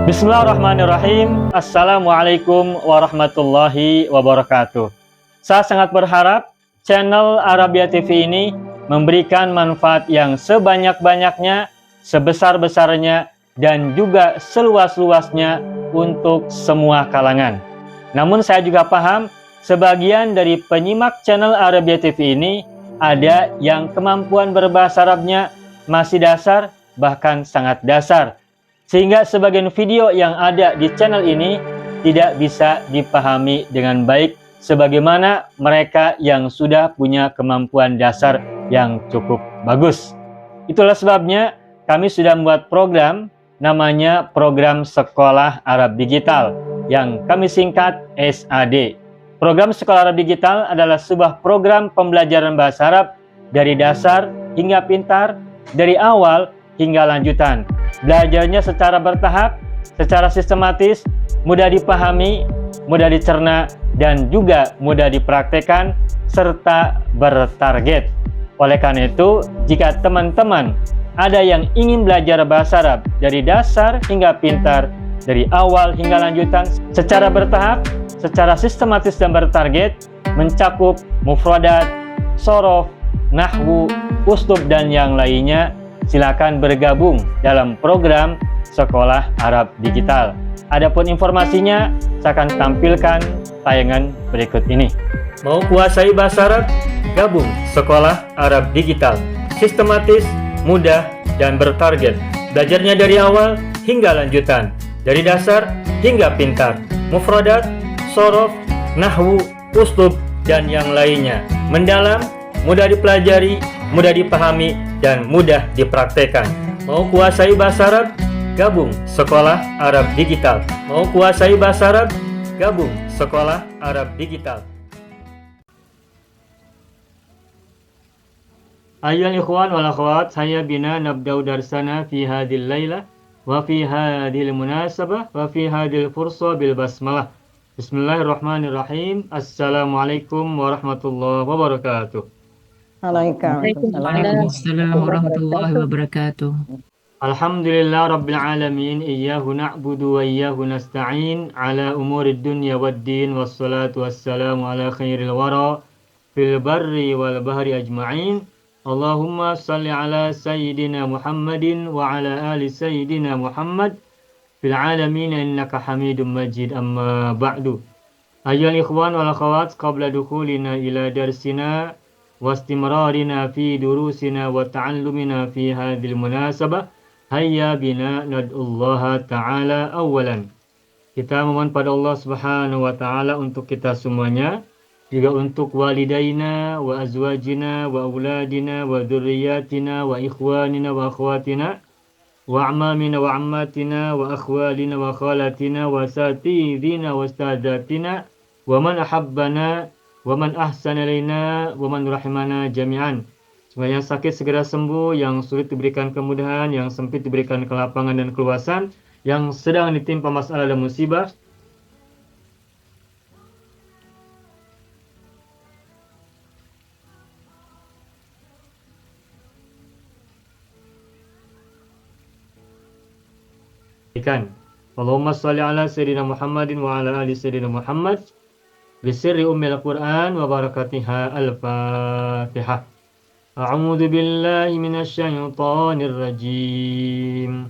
Bismillahirrahmanirrahim. Assalamualaikum warahmatullahi wabarakatuh. Saya sangat berharap channel Arabia TV ini memberikan manfaat yang sebanyak-banyaknya, sebesar-besarnya, dan juga seluas-luasnya untuk semua kalangan. Namun saya juga paham sebagian dari penyimak channel Arabia TV ini ada yang kemampuan berbahasa Arabnya masih dasar, bahkan sangat dasar, sehingga sebagian video yang ada di channel ini tidak bisa dipahami dengan baik sebagaimana mereka yang sudah punya kemampuan dasar yang cukup bagus. Itulah sebabnya kami sudah membuat program namanya Program Sekolah Arab Digital yang kami singkat SAD. Program Sekolah Arab Digital adalah sebuah program pembelajaran bahasa Arab dari dasar hingga pintar, dari awal hingga lanjutan. Belajarnya secara bertahap, secara sistematis, mudah dipahami, mudah dicerna, dan juga mudah dipraktekkan, serta bertarget. Oleh karena itu, jika teman-teman ada yang ingin belajar bahasa Arab dari dasar hingga pintar, dari awal hingga lanjutan, secara bertahap, secara sistematis dan bertarget, mencakup mufradat, sorof, nahwu, uslub, dan yang lainnya, silakan bergabung dalam program Sekolah Arab Digital. Adapun informasinya, saya akan tampilkan tayangan berikut ini. Mau kuasai bahasa Arab? Gabung Sekolah Arab Digital. Sistematis, mudah, dan bertarget. Belajarnya dari awal hingga lanjutan, dari dasar hingga pintar, mufradat, sorof, nahwu, uslub, dan yang lainnya. Mendalam, mudah dipelajari, mudah dipahami, dan mudah dipraktekkan. Mau kuasai bahasa Arab? Gabung Sekolah Arab Digital. Mau kuasai bahasa Arab? Gabung Sekolah Arab Digital. Ayyuhal ikhwan wal akhwat, saya bina nabda'u darsana fi hadhil laila wa fi hadhil munasabah wa fi hadhil fursa bil basmalah. Bismillahirrahmanirrahim. Assalamualaikum warahmatullahi wabarakatuh. Waalaikumsalam warahmatullahi wabarakatuh. Alhamdulillah Rabbil Alamin. Iyyahu na'budu wa iyyahu nasta'in ala umurid dunya wad din, wassalatu wassalamu ala khairil wara fil barri wal bahri ajma'in. Allahumma salli ala Sayyidina Muhammadin wa ala ali Sayyidina Muhammad fil alamin innaka hamidum majid, amma ba'du. Ayyuhal ikhwan wal akhawat, qabla dukhulina ila darsina wastimrarina fi durusina wa ta'allumina fi hadhil munasabah, hayya bina nad'ullaha ta'ala awalan. Kita memohon pada Allah Subhanahu wa ta'ala untuk kita semuanya, juga untuk walidaina wa azwajina wa auladina wa dzurriyyatina wa ikhwanina wa akhwatina wa amamina wa ammatina wa akhwalina wa khalatina wa satidina wa ustadatina wa man ahabbana wa man ahsana ilaina wa man rahimana jami'an. Semoga yang sakit segera sembuh, yang sulit diberikan kemudahan, yang sempit diberikan kelapangan dan keluasan, yang sedang ditimpa masalah dan musibah kan. Allahumma shalli ala Sayyidina Muhammadin wa ala ali Sayyidina Muhammad bisirri ummil Qur'an wa barakatiha. Al-Fatihah. A'udzu billahi minasy syaithanir rajim.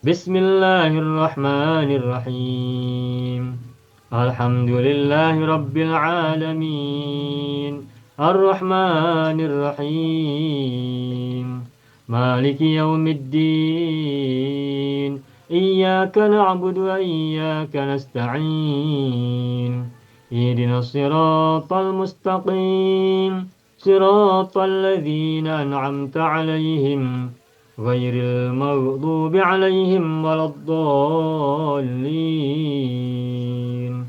Bismillahirrahmanirrahim. Alhamdulillahi rabbil alamin. Ar-Rahmanir Rahim. Maliki yaumiddin. Iyyaka na'budu wa iyyaka nasta'in. Ihdinas siratal mustaqim. Siratal ladzina an'amta 'alaihim ghairil maghdubi 'alaihim waladdallin.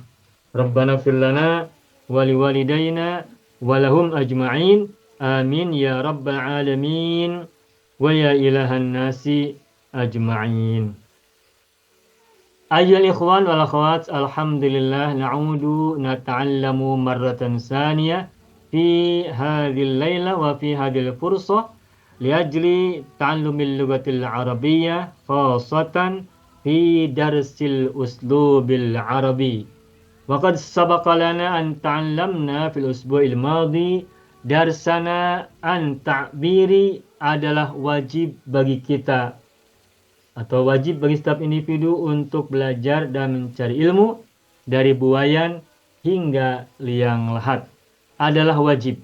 Rabbana ighfir lana wa liwalidayna wa lahum ajma'in. Amin ya rabbal alamin wa ya ilahan nasi ajma'in. Ayyuhal ikhwan wal akhwat, alhamdulillah na'udu nata'allamu marratan saniyah fi hadhil laila wa fi hadhil fursa liajli ta'allumil lughatil arabiyyah khassatan fi darsil uslubil arabi. Waqad sabaqa lana an ta'allamna fil usbu'il madhi darsana an ta'biri adalah wajib bagi kita atau wajib bagi setiap individu untuk belajar dan mencari ilmu dari buayan hingga liang lahat adalah wajib.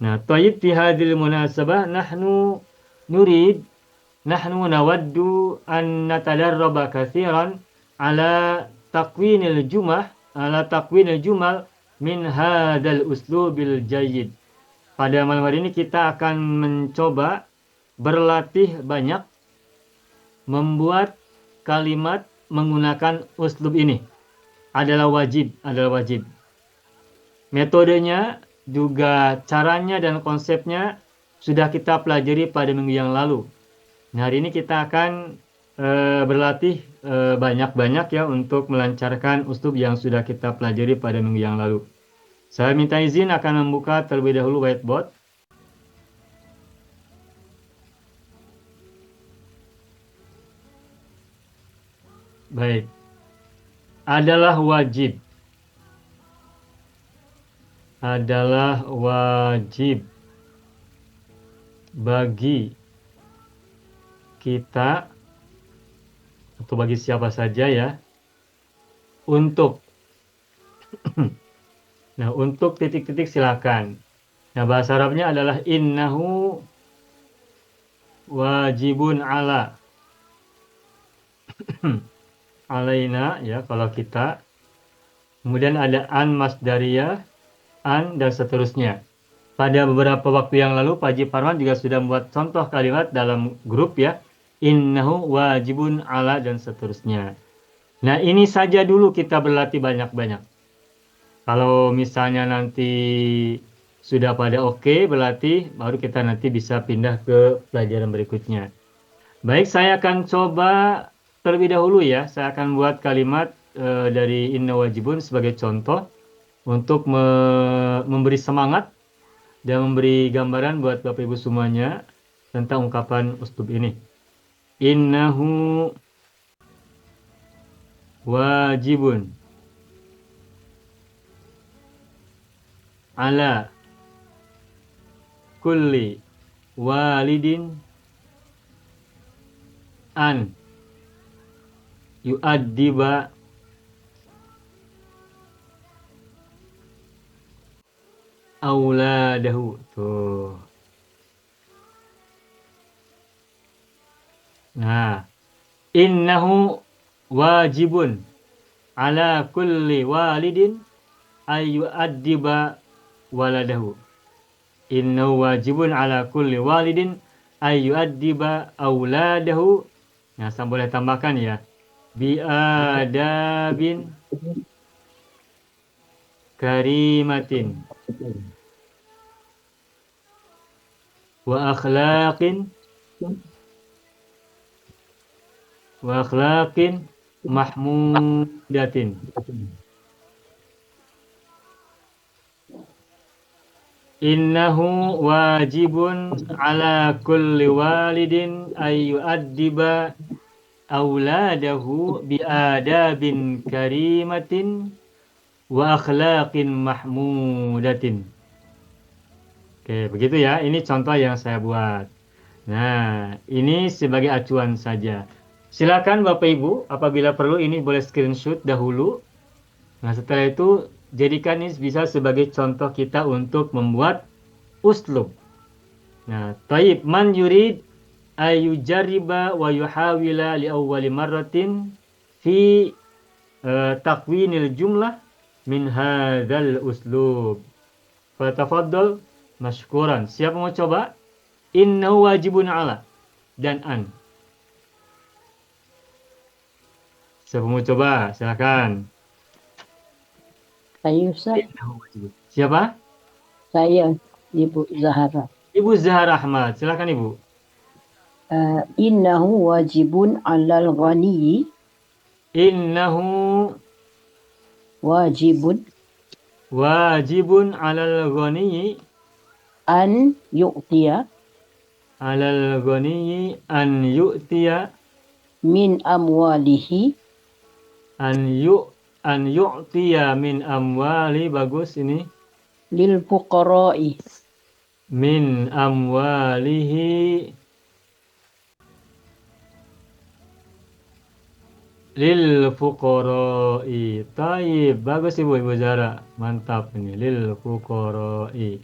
Nah, tayyib fi hadhil munasabah nahnu nawaddu an natadarraba katsiran ala takwinil jumal min hadzal uslubil jayyid. Pada malam hari ini kita akan mencoba berlatih banyak membuat kalimat menggunakan uslub ini. Adalah wajib. Metodenya juga caranya dan konsepnya sudah kita pelajari pada minggu yang lalu. Nah, hari ini kita akan berlatih banyak-banyak ya untuk melancarkan uslub yang sudah kita pelajari pada minggu yang lalu. Saya minta izin akan membuka terlebih dahulu whiteboard. Baik. Adalah wajib bagi kita atau bagi siapa saja ya untuk nah, untuk titik-titik silakan. Nah, bahasa Arabnya adalah innahu wajibun ala alaina ya kalau kita. Kemudian ada an masdariyah, an dan seterusnya. Pada beberapa waktu yang lalu Pak Haji Farman juga sudah membuat contoh kalimat dalam grup ya. Innahu wajibun ala dan seterusnya. Nah, ini saja dulu kita berlatih banyak-banyak. Kalau misalnya nanti sudah pada oke berlatih, baru kita nanti bisa pindah ke pelajaran berikutnya. Baik, saya akan coba terlebih dahulu ya. Saya akan buat kalimat dari inna wajibun sebagai contoh untuk memberi semangat dan memberi gambaran buat Bapak Ibu semuanya tentang ungkapan uslub ini. Innahu wajibun ala kulli walidin an yu'addiba auladahu. Tuh. Nah, innahu wajibun ala kulli walidin ayyu'addiba waladahu. Innahu wajibun ala kulli walidin ayyu'addiba auladahu. Nah, saya boleh tambahkan ya. Bi'adabin karimatin wa akhlaqin mahmudatin. Innahu wajibun ala kulli walidin ayyu'addiba auladahu bi'adabin karimatin wa akhlaqin mahmudatin. Oke, begitu ya. Ini contoh yang saya buat. Nah, ini sebagai acuan saja. Silakan Bapak Ibu, apabila perlu ini boleh screenshot dahulu. Nah, setelah itu jadikan ini bisa sebagai contoh kita untuk membuat uslub. Nah, taib man yurid ayujariba wa yuhawila li awwali marratin fi takwinil jumlah min hadzal uslub. Fatafaddal mashkuran. Siapa mau coba? Innahu wajibun ala dan an. Siapa mau coba? Silakan. Saya Ustaz. Siapa? Saya Ibu Zahara. Ibu Zahra Ahmad. Silakan Ibu. Innahu wajibun 'alal ghani. Innahu wajibun 'alal ghani an yu'tiya an yu'tiya min amwalihi an yu'tiya min amwali, bagus ini. lil fuqara'i Min amwalihi lil fuqara'i. Taib, bagus Ibu Zara. Mantap ini, lil fuqara'i.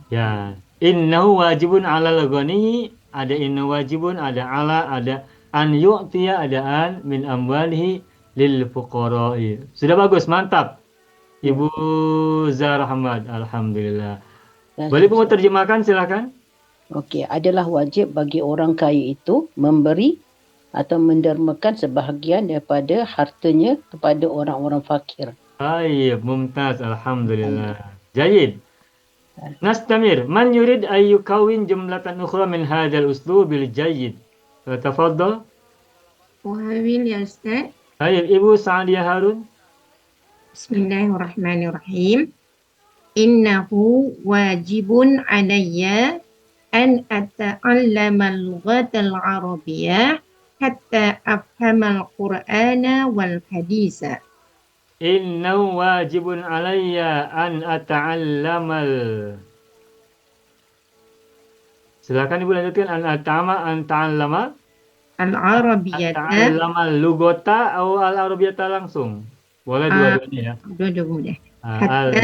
Ya, innahu wajibun 'alal ghani, ada inna wajibun, ada ala, ada an yu'tiya, ada an min amwalihi lil fuqara'i. Sudah bagus, mantap. Ibu Zara Ahmad, alhamdulillah. Boleh Ibu terjemahkan, silakan. Okey, adalah wajib bagi orang kaya itu memberi atau mendermakan sebahagian daripada hartanya kepada orang-orang fakir. Baik, mumtaz, alhamdulillah. Jayid. Nastamir. Man yurid ay yukawin jumlatan ukhra min hadzal uslubil jayyid. Tafaddal. Wahawil ya Ustaz. Baik, Ibu Sa'diyah Harun. Bismillahirrahmanirrahim. Innahu wajibun alayya an ata'allama al-lughatal arabiyyah hatta afhamal Qur'ana wal hadisa. Innahu wajibun alayya an ata'allamal. Silakan Ibu lanjutkan. An ta'allama Al-arabiyyata. Ta'allamal lugota atau al-arabiyata langsung. Boleh dua-duanya ya. Dua-dua boleh. Al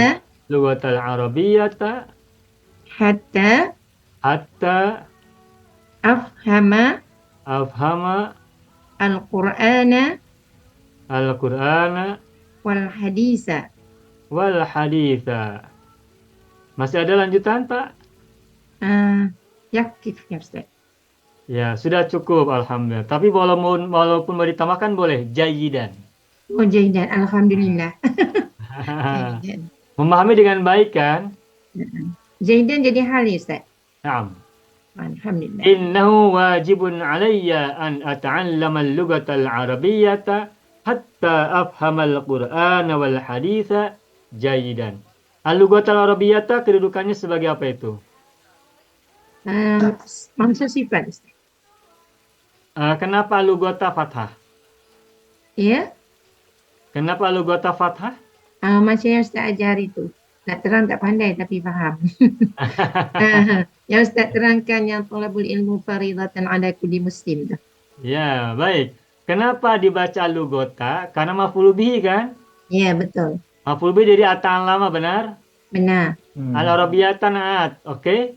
lugotal arabiyata Hatta hatta afhama afhama al-Qur'ana al-Qur'ana wal hadisa. wal haditha. Masih ada lanjutan, Pak? Yakif ya Ustaz. Ya, sudah cukup alhamdulillah. Tapi walaupun mau ditambahkan boleh jayidan. Oh jaidan, alhamdulillah. Jaidan. Memahami dengan baik kan? Jaidan jadi hal ya Ustaz. Naam. Alhamdulillah. Innahu wajibun alayya an ata'allama al-lughata al-arabiyyata hatta afhama al-Qur'ana wal haditha jayidan. Al-lughata al-arabiyyata kedudukannya sebagai apa itu? Maksud sifat Ustaz. Kenapa lughata fathah? Ya, Kenapa lughata fathah? macam yang Ustaz ajar itu. Nak terang tak pandai tapi faham. Yang Ustaz terangkan yang thalabul ilmu faridatan ala kulli muslim tu. Ya, baik. Kenapa dibaca lughata? Karena maf'ul bihi kan? Ya, betul. Maf'ul bihi dari at-ta'allama, benar? Benar. Al-arabiyata na'at, oke?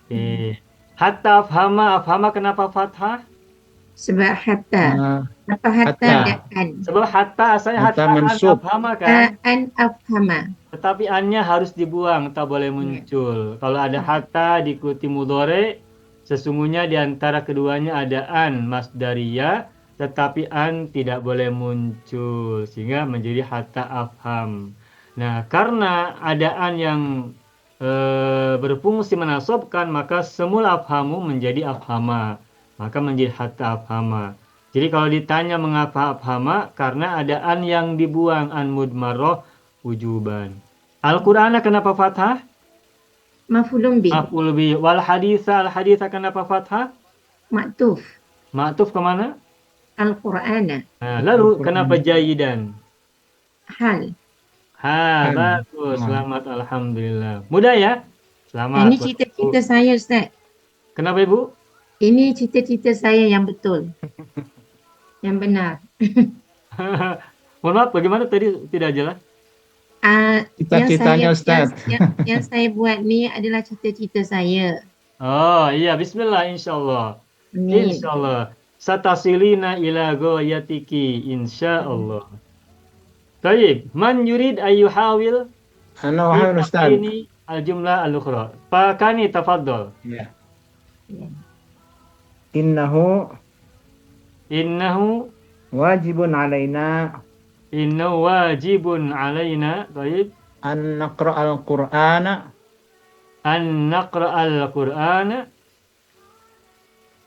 Oke. Hatta afhama kenapa fathah? Sebab hatta. Apa hatta hatta. dan an. Sebab hatta asalnya Hatta hatta an mansub. afhama kan? An afhama. Tetapi annya harus dibuang, tak boleh muncul. Kalau ada hatta diikuti mudhari, sesungguhnya di antara keduanya ada an masdariyah, tetapi an tidak boleh muncul sehingga menjadi hatta afham. Nah, karena ada an yang berfungsi menasobkan, maka semula afhamu menjadi afhama, maka menjadi hatta afhama. Jadi kalau ditanya mengapa afhama, karena ada an yang dibuang, an mudmarrah wujuban. Al-Qur'ana kenapa fathah? Maf'ulun bih. Maf'ul bih. Wal haditha, al-haditha kenapa fathah? Maktuf. Ma'tuf kemana? Al-Qur'ana. Nah, lalu kenapa jayidan? Hal. Bagus, selamat, alhamdulillah. Mudah ya? Selamat. Ini cita-cita saya Ustaz. Kenapa Ibu? Ini cita-cita saya yang betul. Yang benar. Mohon maaf, bagaimana tadi tidak jelas? Cita-citanya Ustaz. Yang saya buat ni adalah cita-cita saya. Oh iya, bismillah insyaallah. Amin. Insyaallah. Satasilina ila ghayatiki insyaallah. Baik, man yurid ayyuhawil Ana wahai Ustaz. ini al-jumlah al-ukhra. Pak Kani tafaddal. Ya. Ya. Innahu Innahu wajibun alaina wajibun alaina. Baik. an naqra'al Qur'ana An naqra'al Qur'ana.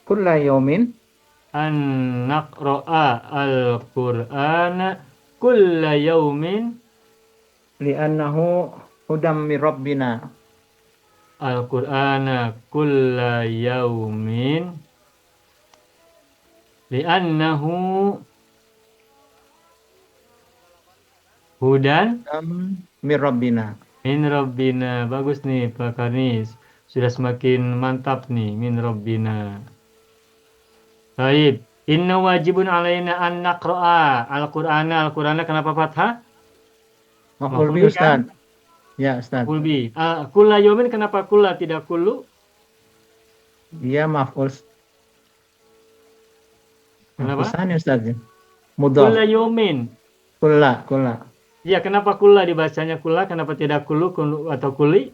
kulla yawmin An naqra'a al-Qur'ana kulla yawmin. li'annahu hudam min rabbina. Al-Qur'ana kulla yawmin Li'annahu hudan Min Rabbina. min Rabbina. Bagus nih Pak Karnis. Sudah semakin mantap nih. Min Rabbina. Baik. Inna wajibun alaina an naqra'a al-Qur'ana. Al-Qur'ana kenapa fathah? Maf'ul Maf'ul bi bi Ustaz. kan? Ya Ustaz. Maf'ul bi. Kulla yaumin kenapa kulla tidak kullu? Dia maf'ul. Maf'ul Kenapa? tsani Ustaz. Ya. Kulla Mudhaf. yaumin. Kulla. Ya, kenapa kulla dibacanya kulla? Kenapa tidak kullu atau kuli?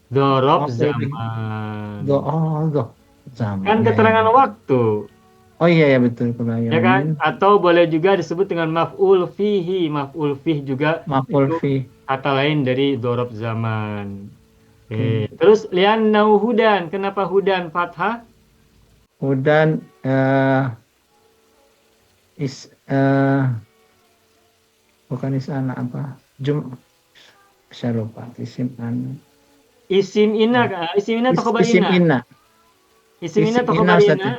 Dorob Maf'ul bi. zaman. Zaman. Kan Ya, keterangan ya. waktu. Oh iya betul kulla Ya kan? yaumin. Atau boleh juga disebut dengan maf'ul fihi. Maf'ul fih juga Maf'ul itu fi. kata lain dari dorob zaman. Oke. Terus liannau hudan. Kenapa hudan fathah? Hudan is bukan isana apa? Saya lupa isim an. Isim ina, isim ina atau khobar Isim ina? inna. Isim ina Isim atau inna khobar Ustaz. ina?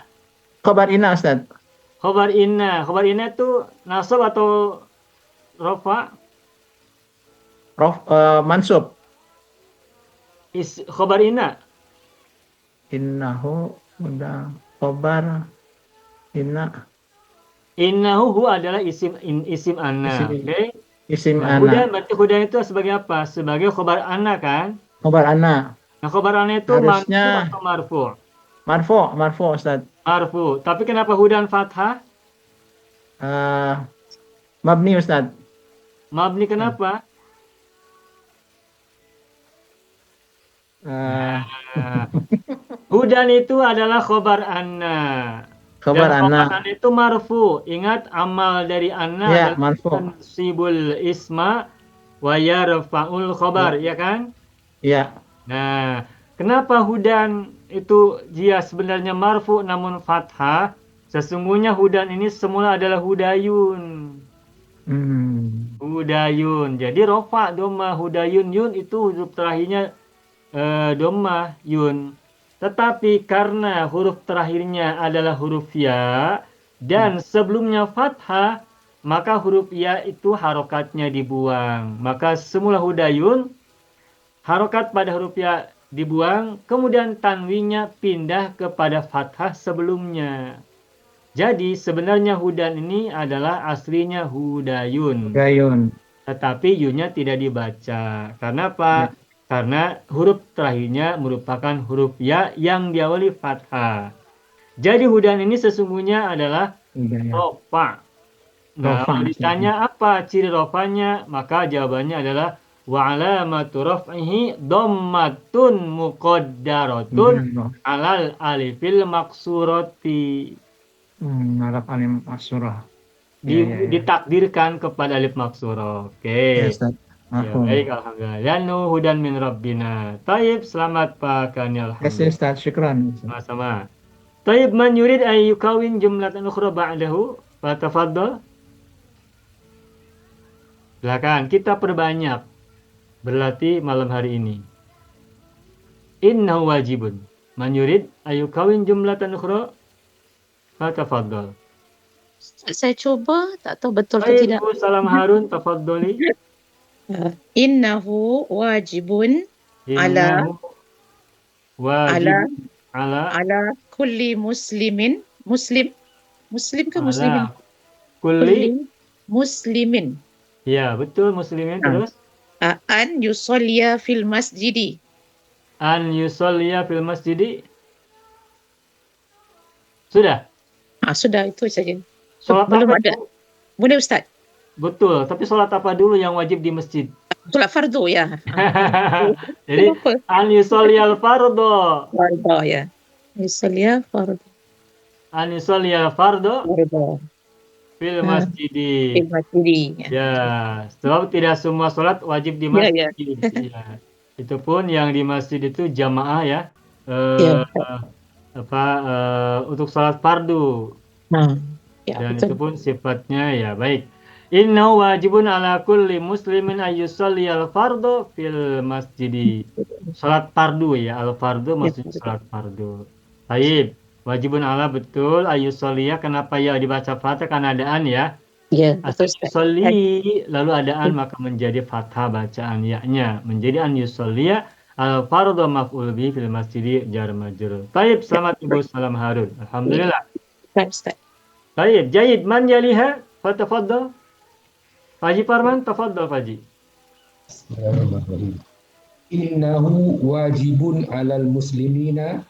Khabar inna Ustaz. Khobar inna. Khobar inna itu nasab atau rofa? Mansub. Khobar inna. Innahu udah khabar inna Innahu hu adalah isim anna. isim Oke. isim Nah, hudan ana. berarti hudan itu sebagai apa? Sebagai khobar anna kan? Khabar ana. Nah, khobar anna itu mansub Harusnya atau marfu? marfu Ustaz. Marfu. Tapi kenapa hudan fathah? Eh, Mabni Ustaz. Mabni kenapa? Eh, Nah, hudan itu adalah khobar anna. Dan Khabar khobar ana. anna itu marfu. Ingat amal dari anna Ya, adalah marfu. tansibul isma wa yarfa'ul khobar, ya kan? Ya. Nah, kenapa hudan itu dia sebenarnya marfu namun fathah? Sesungguhnya hudan ini semula adalah hudayun. Hudayun. Jadi rofa doma hudayun yun itu huruf terakhirnya doma yun. Tetapi karena huruf terakhirnya adalah huruf ya dan sebelumnya fathah, maka huruf ya itu harokatnya dibuang. Maka semula hudayun, harokat pada huruf ya dibuang, kemudian tanwinnya pindah kepada fathah sebelumnya. Jadi sebenarnya hudan ini adalah aslinya hudayun. Gayun. Tetapi yunnya tidak dibaca. Karena apa? Ya. Karena huruf terakhirnya merupakan huruf ya yang diawali fathah. Jadi hudan ini sesungguhnya adalah Udah ya. rofa. Nah, Rofa, kalau ditanya apa ciri rofanya, maka jawabannya adalah wa alamatu raf'ihi dhammatun muqaddaratun alal alifil maksurati. Arab alim asurah. Ya. Ditakdirkan kepada alif maksurah. Ya, Oke. Ustaz. Ya, Mafhum. baik, alhamdulillah. Lanu hudan min rabbina. Taib, selamat Pak Kani, Terima kasih alhamdulillah. Ustaz. Syukran. Sama-sama. Taib, man yurid ay yukawin jumlatan ukhra ba'dahu. Fatafadol. Silakan, kita perbanyak berlatih malam hari ini. Innahu wajibun. Man yurid ay yukawin jumlatan ukhra. Fatafadol. Saya coba, tak tahu betul atau Taib, tidak. Bu Salam Harun, tafadoli. Innahu wajibun ala Innahu wajib ala kulli muslimin. Muslim ke muslimin? ala kulli. Muslimin. Ya, betul muslimin. Terus An yusolliya fil masjidi. an yusolliya fil masjidi. Sudah. Sudah itu saja. Sholat Belum apa ada. itu? Boleh Ustaz? Betul, tapi sholat apa dulu yang wajib di masjid? Sholat fardu ya. Jadi Kenapa? an yusalliyal fardo. Fardu ya. Yusolliya fardu. An yusalliyal fardo Fardu. fil masjidi. Fil masjidi. Ya, sebab tidak semua sholat wajib di Ya, masjid. Ya. Itu pun yang di masjid itu jamaah ya. Ya. Untuk sholat fardu. Ya, Dan betul. itu pun sifatnya ya baik. Inna wajibun ala kulli muslimin ayyusalli al-fardu fil masjidi. Salat fardu ya, al-fardu maksudnya salat fardu. Baik. Wajibun ala betul. Ayusoliyah, kenapa ya dibaca fathah? Karena adaan ya. Ya, betul Asal Ustaz. yusolli, lalu adaan maka menjadi fathah bacaan ya-nya. Menjadi an yusolliya al-fardhu maf'ul bihi fil masjidi jar majrur. Baik, selamat Ibu Salam Harun. Alhamdulillah. Baik, Ustaz. Baik, jayid. Man yaliha? Fatafaddal. Faji Parman, tafaddal Faji. Bismillahirrahmanirrahim. Innahu wajibun alal muslimina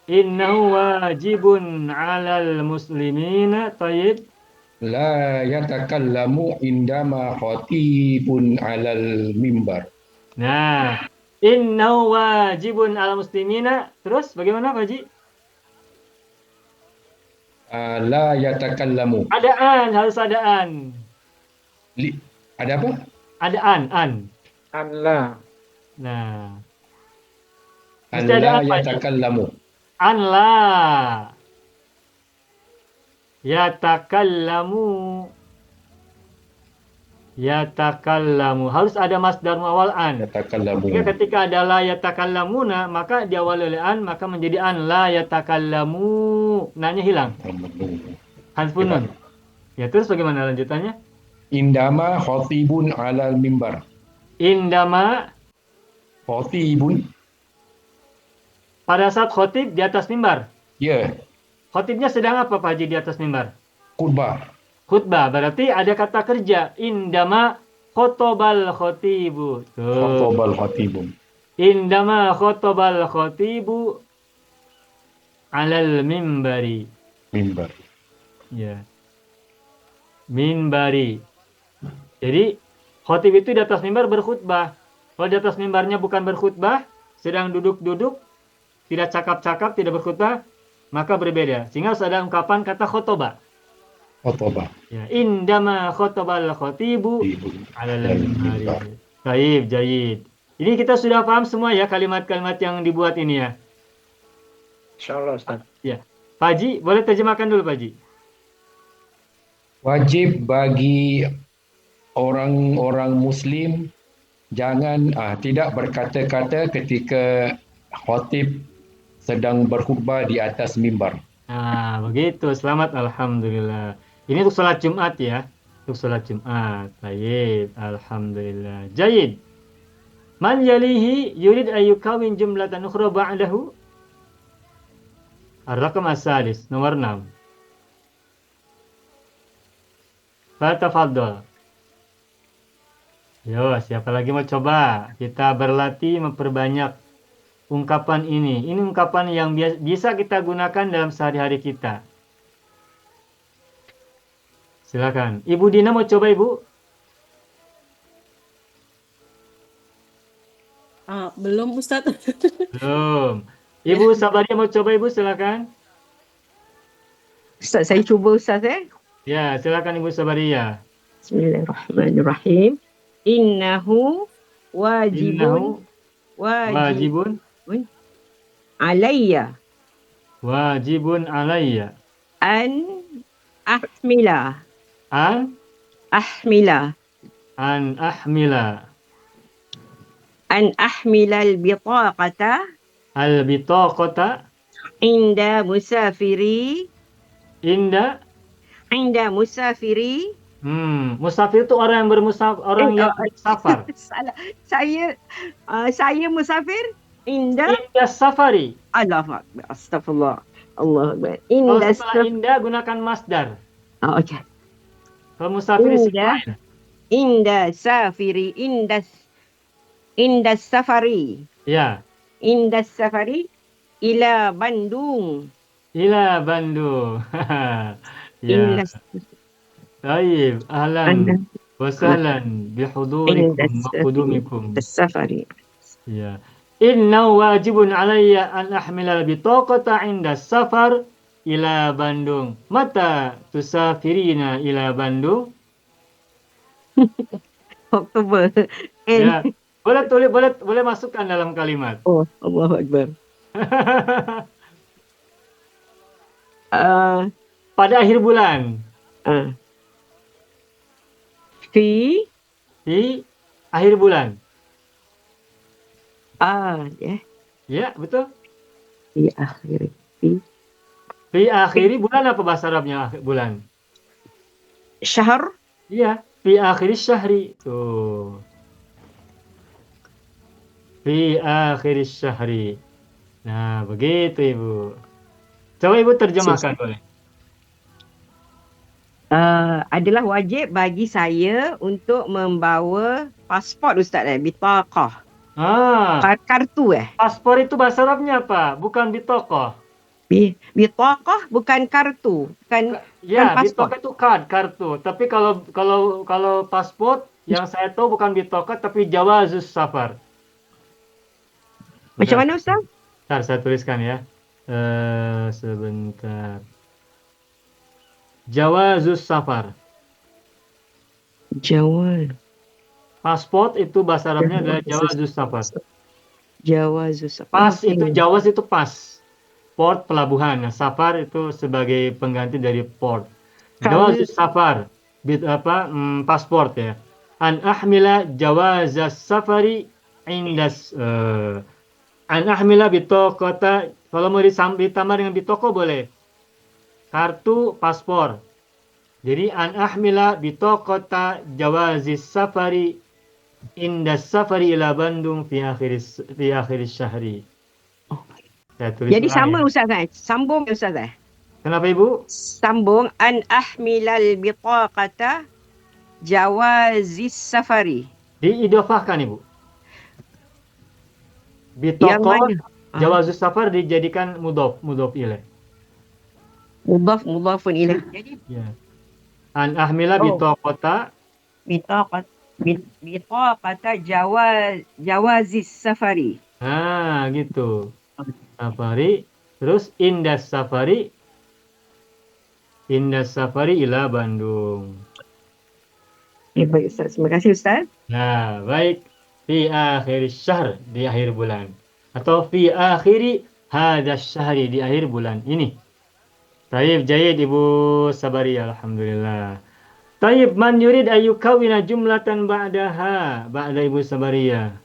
Innahu wajibun 'alal muslimina. Baik. la yatakallamu indama khatibun alal mimbar. Nah, innahu wajibun 'alal muslimina. Terus bagaimana Faji? La yatakallamu. Adaan, harus adaan. Ada apa? Adaan, an. Allah. Nah, mesti ada La apa? yatakallamu. An la yatakallamu. Yatakallamu. Harus ada masdar awal an. Yatakallamu. Jika ketika ada la yatakallamuna, maka diawali oleh an, maka menjadi an la yatakallamu. Nanya hilang. Hanfun nun. Ya, terus bagaimana lanjutannya? Indama khatibun alal mimbar. Indama, Khatibun. pada saat khotib di atas mimbar. Ya, Khotibnya sedang apa Pak Haji di atas mimbar? khutbah. Khutbah, berarti ada kata kerja. Indama khotobal khotibu. Tuh. Khatobal khatibun. Indama khotobal khotibu alal mimbari. Mimbar. Ya. Minbari. Jadi, khotib itu di atas mimbar berkhutbah. Kalau di atas mimbarnya bukan berkhutbah, sedang duduk-duduk, tidak cakap-cakap, tidak berkhutbah, maka berbeda. Sehingga harus ada ungkapan kata khotobah. Khotobah. Ya, indama khotobal khotibu alal mimbari. Baik, jayid. Ini kita sudah paham semua ya kalimat-kalimat yang dibuat ini ya. Insyaallah Ustaz. Ya. Pak Haji, boleh terjemahkan dulu Pak Haji. Wajib bagi orang-orang muslim tidak berkata-kata ketika khatib sedang berkhutbah di atas mimbar. Nah, begitu. Selamat, alhamdulillah. Ini untuk sholat Jumat ya. Untuk sholat Jumat. Baik, alhamdulillah. Jayid. Man yalihi yurid ayyukawin jumlatan ukhra ba'dahu. Ar-raqam as-salis, nomor 6. Fatafadhal. Yo, siapa lagi mau coba? Kita berlatih memperbanyak ungkapan ini. Ini ungkapan yang bisa kita gunakan dalam sehari-hari kita. Silakan. Ibu Dina mau coba, Ibu? Belum Ustadz. Belum. Ibu Sabaria mau coba, Ibu? Silakan. Ustaz, saya cuba Ustaz Ya, silakan Ibu Sabaria. Bismillahirrahmanirrahim. Innahu wajibun Wajibun alayya wajibun alayya an ahmila an ahmila ahmila al-bitaqata al-bitaqata inda musafiri musafir itu orang yang yang bersafar. Salah. Saya musafir inda safari. Allahu Akbar. Astagfirullah. Allahu Akbar. Kalau setelah inda gunakan masdar. Okay. Kalau musafir Inda safiri inda safari. Ya. Inda safari ila Bandung. Ya. Baik, ahlan wa sahlan bihudurikum wa qudumikum. Safari. Ya. Inna wajibun alayya an ahmila bitaqata inda safar ila Bandung. Mata tusafirina ila Bandung? Oktober. Ya. Boleh masukkan dalam kalimat. Oh, Allahu Akbar. Pada akhir bulan. Di akhir bulan. Ya. Ya, betul. Di akhir Fi akhiri bulan apa bahasa Arabnya bulan? Syahr. Iya, fi akhiri syahri. Tuh. Fi akhiri syahri. Nah, begitu Ibu. Coba Ibu terjemahkan boleh. Adalah wajib bagi saya untuk membawa pasport Ustaz bitaqah. Ah, Kartu paspor itu bahasa Arabnya apa? Bukan bitokoh. Bitaqah bukan kartu, bukan Ya, paspor. bitokoh itu kartu. Tapi kalau paspor yang saya tahu bukan bitokoh tapi jawazus safar. Macam Bentar, mana Ustaz? bentar, saya tuliskan ya. Sebentar. Jawazus safar. Jawa. Paspor itu bahasa Arabnya adalah jawazus safar. Jawa Zusaf. Pas itu jawaz itu pas. Port pelabuhan. Nah, safar itu sebagai pengganti dari port. Jawazus safar. Paspor ya. An ahmila jawazas safari indas an ahmila bitaqata, kalau mau ditambah dengan bitoko boleh. Kartu paspor. Jadi an ahmila bitaqata jawazis safari indas safari ila Bandung fi akhiris syahri. Saya tulis Jadi ulang sama ya. Ustaz Sambung Ustaz Kenapa Ibu? Sambung an ahmilal bitaqata jawazis safari. Diidofahkan Ibu. Yang Bitoko mana? jawazus safar dijadikan mudhof ilaih. Mudhafun ilaih. Jadi Ya. An ahmila bitaqata bitaqata jawazis safari. nah gitu. Safari terus indas safari ila Bandung. Baik Ustaz. Terima kasih Ustaz. Nah, baik. Fi akhir syahr, di akhir bulan. Atau fi akhiri hadas syahri, di akhir bulan ini. Taib, jayid Ibu Sabaria, alhamdulillah. Taib, man yurid ayyukawina jumlatan ba'daha, ba'da Ibu Sabaria.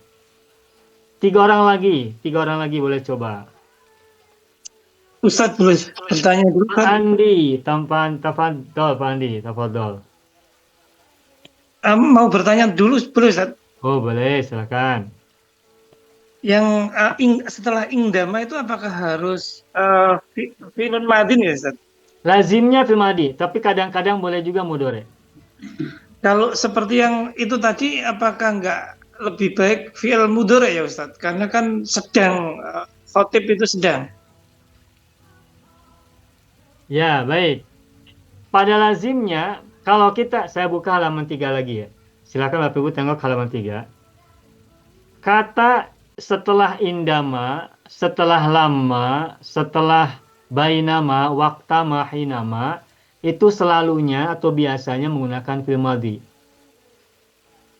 Tiga orang lagi boleh coba. Ustadz boleh bertanya dulu Pak Pak? Andi, tafadhol Pak Andi, tafadhol. Mau bertanya dulu boleh Ustadz? Oh, boleh, silakan. Yang setelah ingdama itu apakah harus fi'lun madin ya Ustadz? Lazimnya fil madi, tapi kadang-kadang boleh juga mudhari. Kalau seperti yang itu tadi, apakah nggak lebih baik fi'il mudhari ya Ustadz? Karena kan sedang, khotib itu sedang. Ya, baik. Pada lazimnya, kalau saya buka halaman 3 lagi ya. Silakan Bapak Ibu tengok halaman 3. Kata setelah indama, setelah lama, setelah bainama, waktama, hinama, itu selalunya atau biasanya menggunakan fi'il madhi.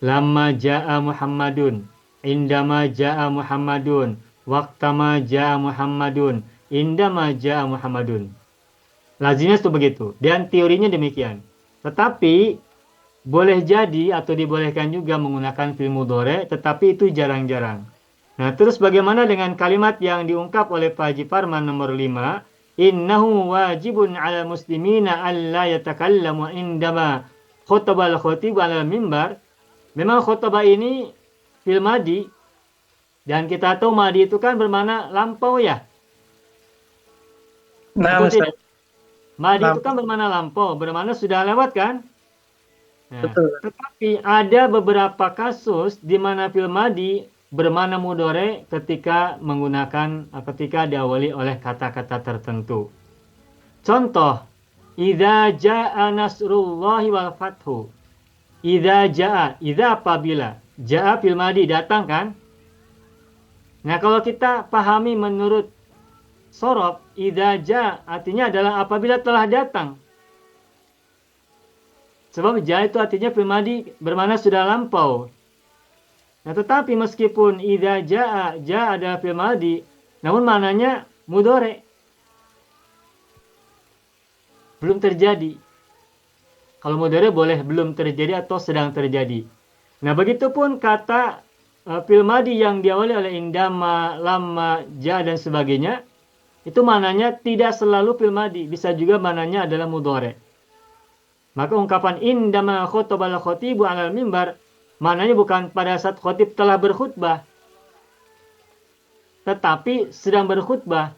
Lamma ja'a Muhammadun, indama ja'a Muhammadun, waktama ja'a Muhammadun, indama ja'a Muhammadun. Lazimnya itu begitu. Dan teorinya demikian. Tetapi boleh jadi atau dibolehkan juga menggunakan fi'il mudhari, tetapi itu jarang-jarang. Nah, terus bagaimana dengan kalimat yang diungkap oleh Pak Haji Farman nomor 5? Innahu wajibun 'ala muslimina alla yatakallamu indama khotabal khotib 'ala mimbar. Memang khotbah ini fi'il madi, dan kita tahu madi itu kan bermakna lampau ya. Nah, Betul Ustadz. tidak? Madi itu Lampau. kan bermakna lampau, bermakna sudah lewat kan? Nah, Betul. tetapi ada beberapa kasus di mana fi'il madi bermakna mudhari ketika diawali oleh kata-kata tertentu. Contoh, idza jaa nasrullahi wal fathu. Idza apabila, jaa fi'il madi datang kan? Nah, kalau kita pahami menurut sorof, idza jaa artinya adalah apabila telah datang. Sebab jaa itu artinya fi'il madi bermakna sudah lampau. Nah, tetapi meskipun idza jaa adalah fi'il madi, namun maknanya mudhari. Belum terjadi. Kalau mudhari boleh belum terjadi atau sedang terjadi. Nah, begitupun kata fi'il madi yang diawali oleh indama, lamma, jaa dan sebagainya, itu maknanya tidak selalu fil madi, bisa juga maknanya adalah mudhari. Maka ungkapan indama khotobal khotibu 'alal mimbar maknanya bukan pada saat khotib telah berkhutbah, tetapi sedang berkhutbah.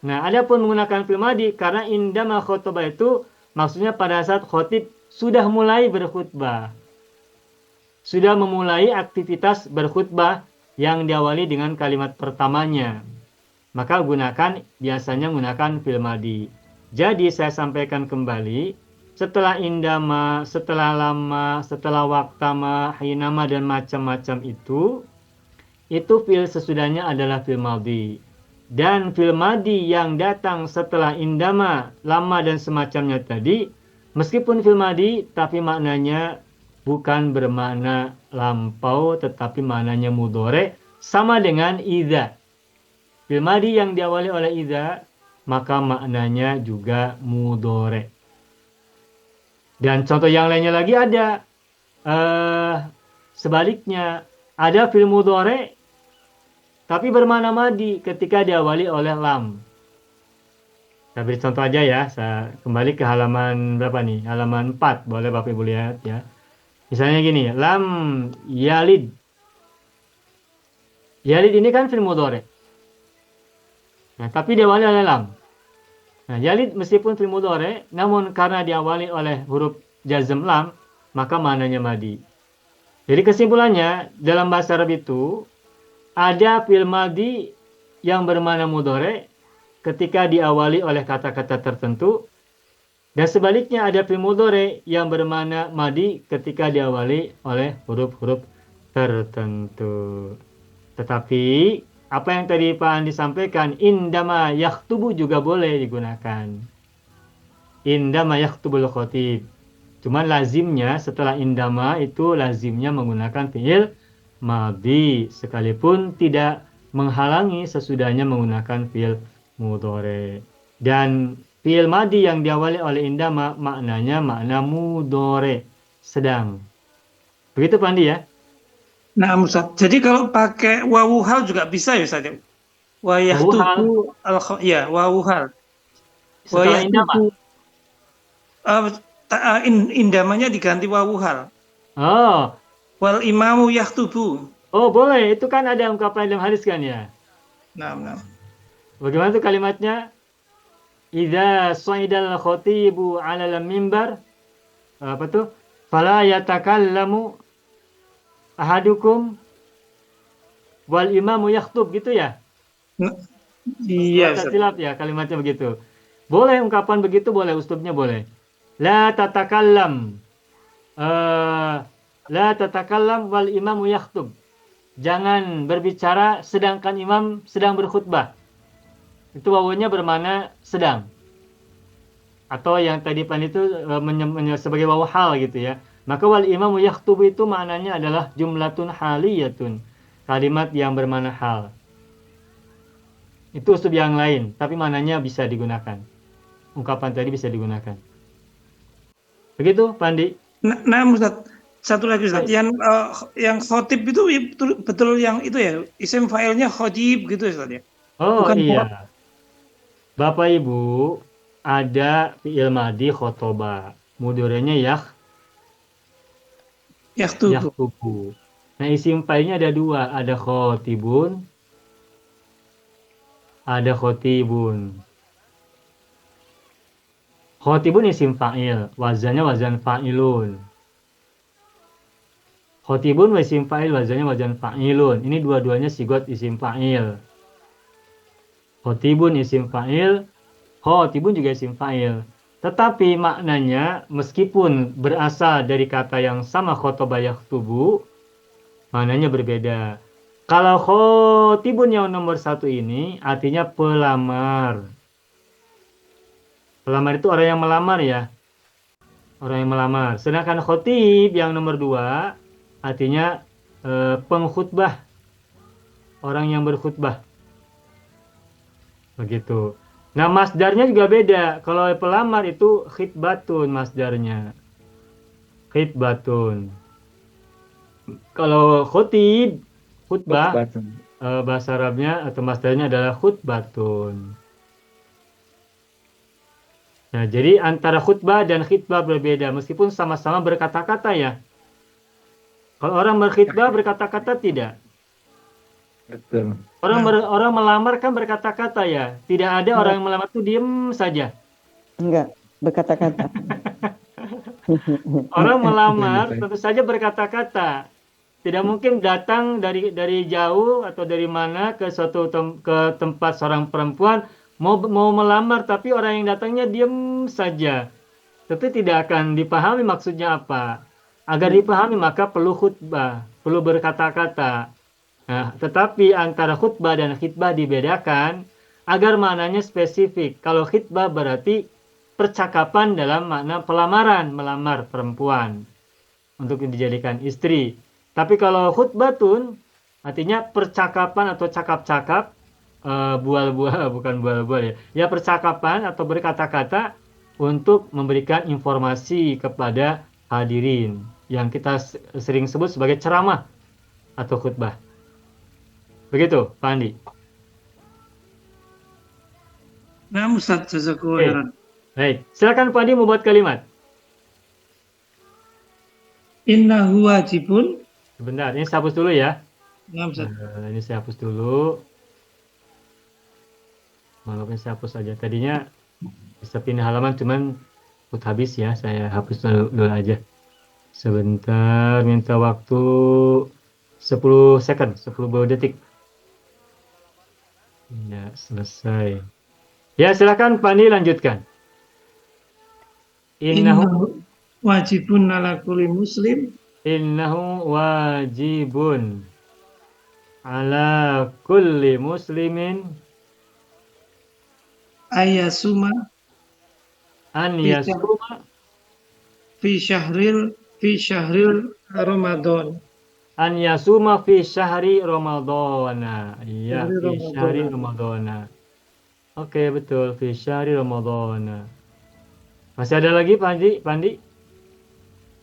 Nah, adapun menggunakan fil madi karena indama khotobah itu maksudnya pada saat khotib sudah mulai berkhutbah. Sudah memulai aktivitas berkhutbah yang diawali dengan kalimat pertamanya. Maka biasanya menggunakan fil madi. Jadi saya sampaikan kembali, setelah indama, setelah lama, setelah waktama, hinama dan macam-macam itu fil sesudahnya adalah fil madi. Dan fil madi yang datang setelah indama, lama dan semacamnya tadi, meskipun fil madi tapi maknanya bukan bermakna lampau tetapi maknanya mudhari, sama dengan idza. Fil madi yang diawali oleh idza maka maknanya juga mudhari. Dan contoh yang lainnya lagi ada sebaliknya, ada fil mudhari tapi bermakna madi ketika diawali oleh lam. Saya beri contoh aja ya, saya kembali ke halaman berapa nih? Halaman 4, boleh Bapak Ibu lihat ya. Misalnya gini, lam yalid. Yalid ini kan fi'il mudhari. Nah, tapi diawali oleh lam. Nah, yalid meskipun fi'il mudhari, namun karena diawali oleh huruf jazm lam, maka maknanya madi. Jadi kesimpulannya, dalam bahasa Arab itu ada fi'il madi yang bermakna mudhari ketika diawali oleh kata-kata tertentu, dan sebaliknya ada fi'il mudhari yang bermakna madi ketika diawali oleh huruf-huruf tertentu. Tetapi apa yang tadi Pak Andi sampaikan, indama yakhtubu juga boleh digunakan. Indama yakhtubul khotib. Cuman lazimnya setelah indama itu lazimnya menggunakan fi'il madi, sekalipun tidak menghalangi sesudahnya menggunakan fi'il mudhari. Dan fi'il madi yang diawali oleh indama maknanya makna mudhari, sedang. Begitu Pak Andi ya? Nah, Ustaz. Jadi kalau pakai wawu hal juga bisa ya Ustaz? Wa yahtubu ya, wawu hal. Wa Setelah indama. Indamanya diganti wawu hal. Oh. Wal imamu yahtubu. Oh, boleh. Itu kan ada ungkapan dalam hadis kan ya? Nah. Bagaimana tuh kalimatnya? Idza sa'idal khatibu 'alal mimbar, apa tuh? Fala yatakallamu ahadukum wal imamu yakhtub, gitu ya? Iya. Silap ya kalimatnya begitu. Boleh ungkapan begitu, boleh uslubnya boleh. La tatakallam. La tatakallam wal imamu yakhtub. Jangan berbicara sedangkan imam sedang berkhutbah. Itu wawunya bermakna sedang. Atau yang tadi Pan itu sebagai wawu hal gitu ya. Maka wal imamu yakhtub itu maknanya adalah jumlatun haliyatun. Kalimat yang bermakna hal. Itu uslub yang lain, tapi maknanya bisa digunakan. Ungkapan tadi bisa digunakan. Begitu, Pak Andi? Nah, Ustaz. Satu lagi Ustaz, yang khotib itu betul yang itu ya, isim fa'ilnya khotib gitu Ustaz ya? Oh bukan iya. Bapak Ibu, ada fi'il madi khotoba. Mudhari'nya yakhtubu. Nah, isim fa'ilnya ada dua, ada khotibun, ada khotibun. Khotibun isim fa'il, wazannya wazan fa'ilun. Khotibun isim fa'il, wazannya wazan fa'ilun. Ini dua-duanya sigot isim fa'il. Khotibun isim fa'il, khotibun juga isim fa'il. Tetapi maknanya meskipun berasal dari kata yang sama khotoba yakhtubu, maknanya berbeda. Kalau khotibun yang nomor 1 ini artinya pelamar. Pelamar itu orang yang melamar ya. Orang yang melamar. Sedangkan khotib yang nomor 2 artinya pengkhutbah, orang yang berkhutbah. Begitu. Nah, masdarnya juga beda. Kalau pelamar itu khitbatun masdarnya. Khitbatun. Kalau khutib, khutbah, bahasa Arabnya atau masdarnya adalah khutbatun. Nah, jadi antara khutbah dan khitbah berbeda meskipun sama-sama berkata-kata ya. Kalau orang berkhitbah berkata-kata tidak. Betul. Orang melamar kan berkata-kata ya. Tidak ada orang yang melamar itu diem saja. Enggak, berkata-kata. Orang melamar tentu saja berkata-kata. Tidak mungkin datang dari jauh atau dari mana ke ke tempat seorang perempuan mau melamar tapi orang yang datangnya diam saja. Tentu tidak akan dipahami maksudnya apa. Agar dipahami maka perlu khutbah, perlu berkata-kata. Nah, tetapi antara khutbah dan khitbah dibedakan agar maknanya spesifik. Kalau khitbah berarti percakapan dalam makna pelamaran, melamar perempuan untuk dijadikan istri. Tapi kalau khutbatun artinya percakapan atau cakap-cakap, bual-bual bukan bual-bual ya. Ya percakapan atau berkata-kata untuk memberikan informasi kepada hadirin yang kita sering sebut sebagai ceramah atau khutbah. Begitu, Pak Andi. Nah, Ustaz, jazakallahu khairan. Baik, silakan Pak Andi membuat kalimat. Innahu wajibun. Sebentar, ini saya hapus dulu ya. Nah, Ustaz. Ini saya hapus dulu. Maafin saya hapus saja. Tadinya bisa pindah halaman, cuman habis ya. Saya hapus dulu aja. Sebentar, minta waktu 10 second, 10 detik. Ya, selesai. Ya, silakan Pak Andi lanjutkan. Innahu wajibun ala kulli muslim. Innahu wajibun ala kulli muslimin Ayasuma an yasuma fi syahril Ramadan. an yasuma fi syahri Ramadana. Iya, Syahri fi Ramadana. syahri Ramadana. Oke, betul, fi syahri Ramadana. Masih ada lagi Pak Andi?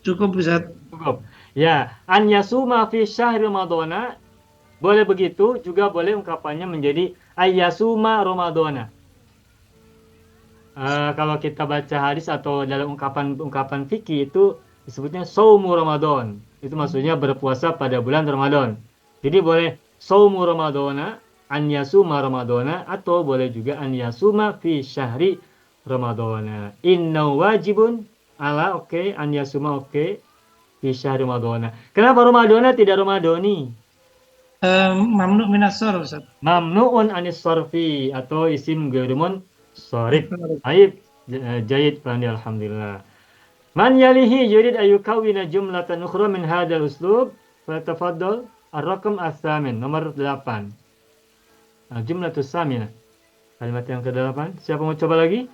Cukup, Ustaz. Cukup. Ya, an yasuma fi syahri Ramadana. Boleh begitu, juga boleh ungkapannya menjadi ayyasuma Ramadana. Kalau kita baca hadis atau dalam ungkapan fikih itu disebutnya saumu Ramadan. Itu maksudnya berpuasa pada bulan Ramadan. Jadi boleh saumu Ramadana, an yasuma Ramadana, atau boleh juga an yasuma fi syahri Ramadana. Inna wajibun ala oke, an yasuma oke, fi syahri Ramadana. Kenapa Ramadana tidak Ramadoni? Mamnu minas sarf, Ustaz. Mamnu'un anis sarfi atau isim ghairu sharif. Baik, jayid Pak Andi, alhamdulillah. Man yalihi yurid ayukawina jumlatan ukhra min hadzal uslub, fatafaddal ar-raqam ats-tsamin, nomor 8. Jumlatus tsamina. Kalimat yang ke-8. Siapa mau coba lagi?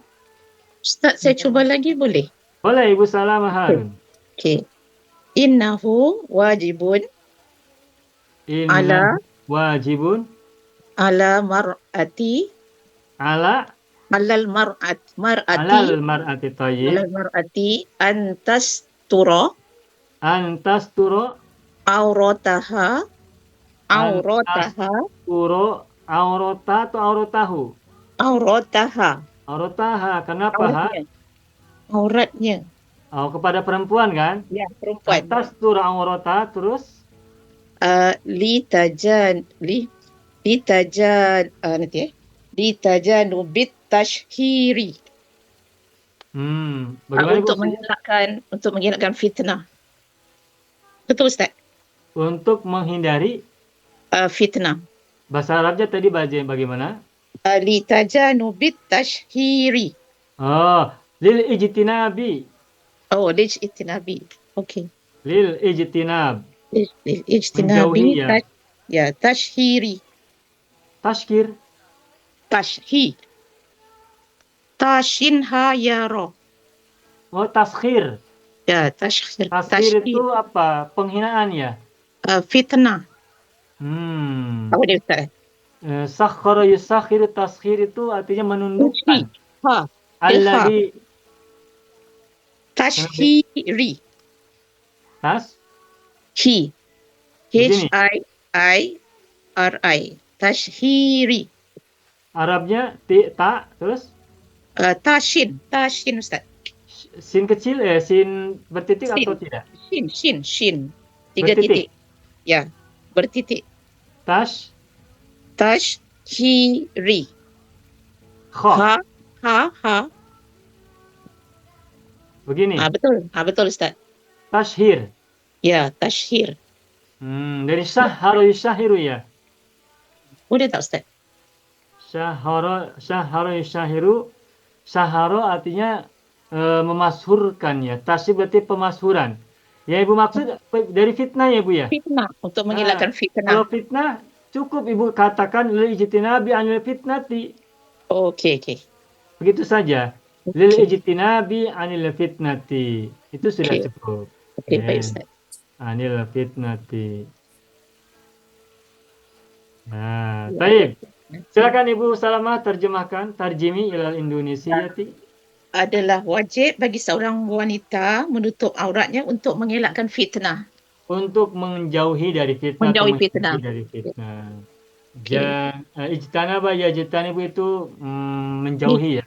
Ustaz, saya cuba lagi boleh? Boleh, Ibu Salamah Harun. Okey. Innahu wajibun Inna wajibun ala mar'ati ala alal alal mar'ati tayyib alal mar'ati antastura antasturo aurataha turo aurota atau auratahu aurataha. Kenapa ha? Auratnya. Oh, kepada perempuan kan? Ya, perempuan. Antasturo aurota terus litajanu bit tashhiri. Bagaimana Untuk mengelakkan fitnah. Betul, Ustaz? Untuk menghindari fitnah. Bahasa Arabnya tadi bagaimana? Litajanu bit tashhiri. Oh, lil ijtinabi. Oh, lil ijtinabi. Okey. Lil ijtinab. Ijtinabi tashhiri. Tashkir. Tashhir. Tashinha yaro. Oh, taskhir. Ya, tashhir. Taskhir itu apa? Penghinaan ya? Fitnah. Apa dia Ustaz? Sakhara yusakhiru taskhir itu artinya menundukkan. Ha. Alladhi Tashhiri. Tas? Hi. H-I-I. R-I. Tashhiri. Arabnya ta, terus Tashin. Tashin, Ustaz. sin kecil sin bertitik Sin. atau tidak? Shin. 3 Bertitik. titik. Ya, bertitik. Tash, Tashhiri. kha. Ha. Begini. Betul Ustaz. Tashhir. Ya, tashhir. Dari syahara yushahiru ya. Udah tak Ustaz? Syahara yushahiru. Syahara artinya memasyhurkan ya. Tashhir berarti pemasyhuran. Ya Ibu maksud dari fitnah ya Bu ya? Fitnah, untuk menghilangkan fitnah. Kalau fitnah cukup Ibu katakan lil ijtinabi anil fitnati. Oke. Begitu saja. Lil ijtinabi anil fitnati. Itu sudah cukup. Oke, baik Ustaz. Anil fitnati. Nah, baik. Silakan Ibu Salamah terjemahkan tarjimi ilal Indonesiati. Adalah wajib bagi seorang wanita menutup auratnya untuk mengelakkan fitnah. Untuk menjauhi dari fitnah. Menjauhi atau fitnah. dari fitnah. Ijtanaba yajtanibu itu menjauhi ya.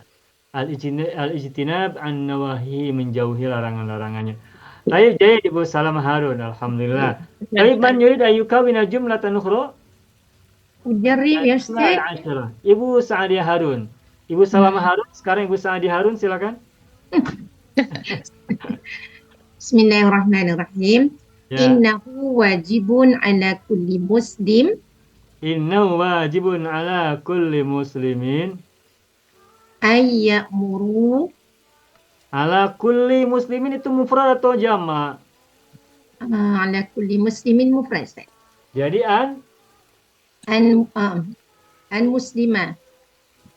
Al-ijtinab an-nawahi, menjauhi larangan-larangannya. Baik, jadi Ibu Salamah Harun, alhamdulillah. Baik, man yurid ayyukawina jumlatan ukhra? Ujarib ya Ustaz. Ibu Sa'adiyah Harun. Ibu Salamah Harun, sekarang Ibu Sa'adiyah Harun, silakan. Bismillahirrahmanirrahim. Ya. Innahu wajibun ala kulli muslim. Innahu wajibun ala kulli muslimin. Ayyamuru. Ala kulli muslimin itu mufrad atau jama'? Ala kulli muslimin mufrad. Jadi an muslima.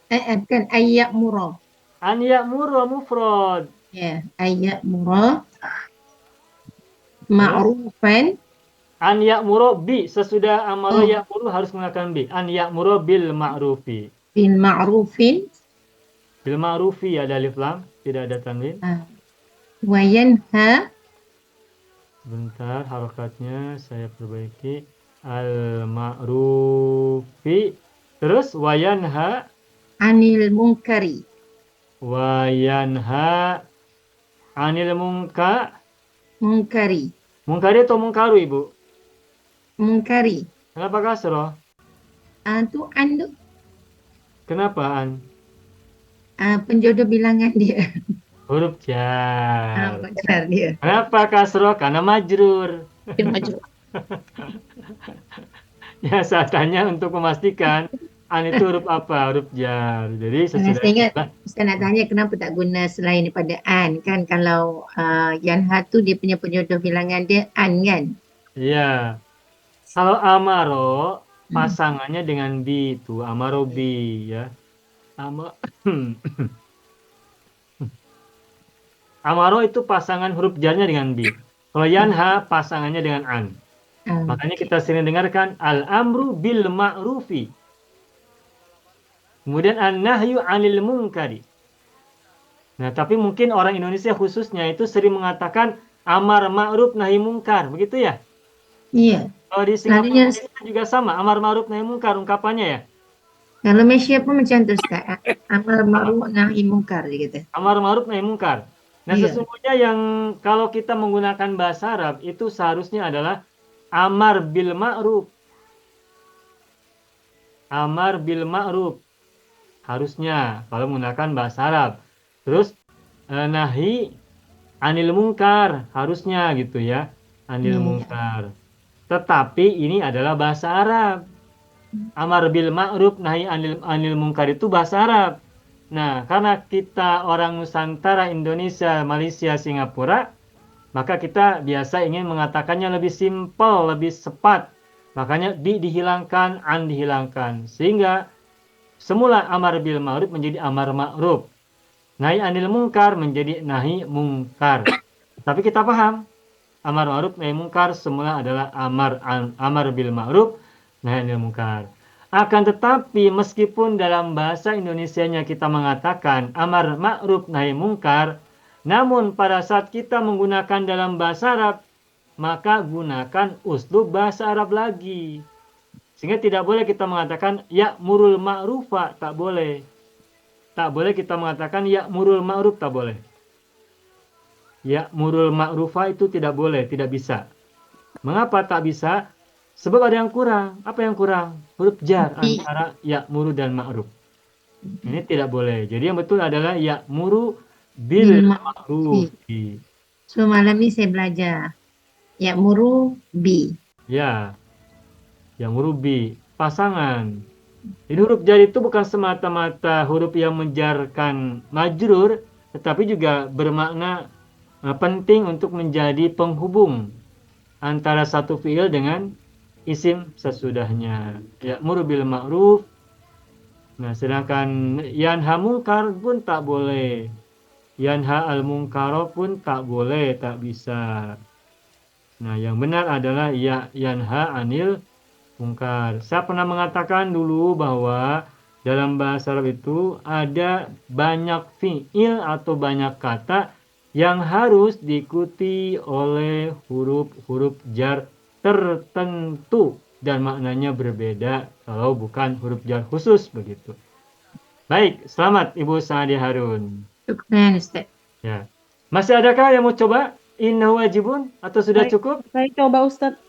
Bukan ayyamuru. An ya'muru mufrad. Ya, ayyamuru ma'rufan. An ya'muru bi, sesudah amara ya'muru harus menggunakan bi. An ya'muru bil ma'rufi. Bil ma'rufin. Bil ma'rufi ada alif lam, tidak ada tanwin. Wa yanha. Bentar, harokatnya saya perbaiki. Al ma'rufi. Terus wa yanha Anil munkari. wa yanha anil Munkari. Munkari atau mungkaru Ibu? Munkari. Kenapa kasroh? Tu an tu. Kenapa an? Penjodoh bilangan dia. Huruf jar. Jar dia. Kenapa kasroh? Karena majrur. Ya, saya tanya untuk memastikan an itu huruf apa? Huruf jar. Jadi Saya ingat Ustaz nak tanya kenapa tak guna selain daripada an kan, kalau yanha tu dia punya penjodoh bilangan dia an kan. Iya. Kalau amaro pasangannya dengan bi itu amaro bi ya. Amaro itu pasangan huruf jarnya dengan bi. Kalau yanha pasangannya dengan an. Makanya kita sering dengarkan al-amru bil ma'rufi. Kemudian an-nahyu 'anil munkari. Nah, tapi mungkin orang Indonesia khususnya itu sering mengatakan amar ma'ruf nahi munkar, begitu ya? Iya. Kalau di Singapura juga sama, amar ma'ruf nahi munkar ungkapannya ya. Kalau Malaysia pun macam tu Ustaz. Amar ma'ruf nahi munkar dia kata. Amar ma'ruf nahi munkar. Nah, sesungguhnya yang kalau kita menggunakan bahasa Arab itu seharusnya adalah amar bil ma'ruf. Amar bil ma'ruf. Harusnya kalau menggunakan bahasa Arab. Terus nahi anil munkar, harusnya gitu ya. Anil munkar. Tetapi ini adalah bahasa Arab. Amar bil ma'ruf nahi anil munkar itu bahasa Arab. Nah, karena kita orang Nusantara, Indonesia, Malaysia, Singapura, maka kita biasa ingin mengatakannya lebih simpel, lebih cepat. Makanya dihilangkan, an dihilangkan. Sehingga semula amar bil ma'ruf menjadi amar ma'ruf. Nahi anil munkar menjadi nahi munkar. Tapi kita paham, amar ma'ruf nahi munkar semula adalah amar bil ma'ruf nahi anil munkar. Akan tetapi meskipun dalam bahasa Indonesianya kita mengatakan amar ma'ruf nahi munkar, namun pada saat kita menggunakan dalam bahasa Arab, maka gunakan uslub bahasa Arab lagi. Sehingga tidak boleh kita mengatakan ya'murul ma'rufa, tak boleh. Tak boleh kita mengatakan ya'murul ma'ruf, tak boleh. Ya'murul ma'rufa itu tidak boleh, tidak bisa. Mengapa tak bisa? Sebab ada yang kurang. Apa yang kurang? Huruf jar Bi. antara ya'muru dan ma'ruf. Ini tidak boleh. Jadi yang betul adalah ya'muru bil Bil ma'ruf. So malam ni saya belajar. Ya'muru bi. Ya, ya'muru bi, pasangan. Jadi huruf jar itu bukan semata-mata huruf yang menjarkan majrur, tetapi juga bermakna penting untuk menjadi penghubung antara satu fiil dengan isim sesudahnya. Ya'muru bil ma'ruf. Nah, sedangkan yanha munkar pun tak boleh. Yanha al munkar pun tak boleh, tak bisa. Nah, yang benar adalah yanha anil munkar. Saya pernah mengatakan dulu bahwa dalam bahasa Arab itu ada banyak fiil atau banyak kata yang harus diikuti oleh huruf-huruf jar tertentu dan maknanya berbeda kalau bukan huruf jar khusus begitu. Baik, selamat Ibu Sa'adi Harun. Syukran Ustaz. Ya. Masih adakah yang mau coba? Innahu wajibun atau sudah cukup? Saya coba Ustadz.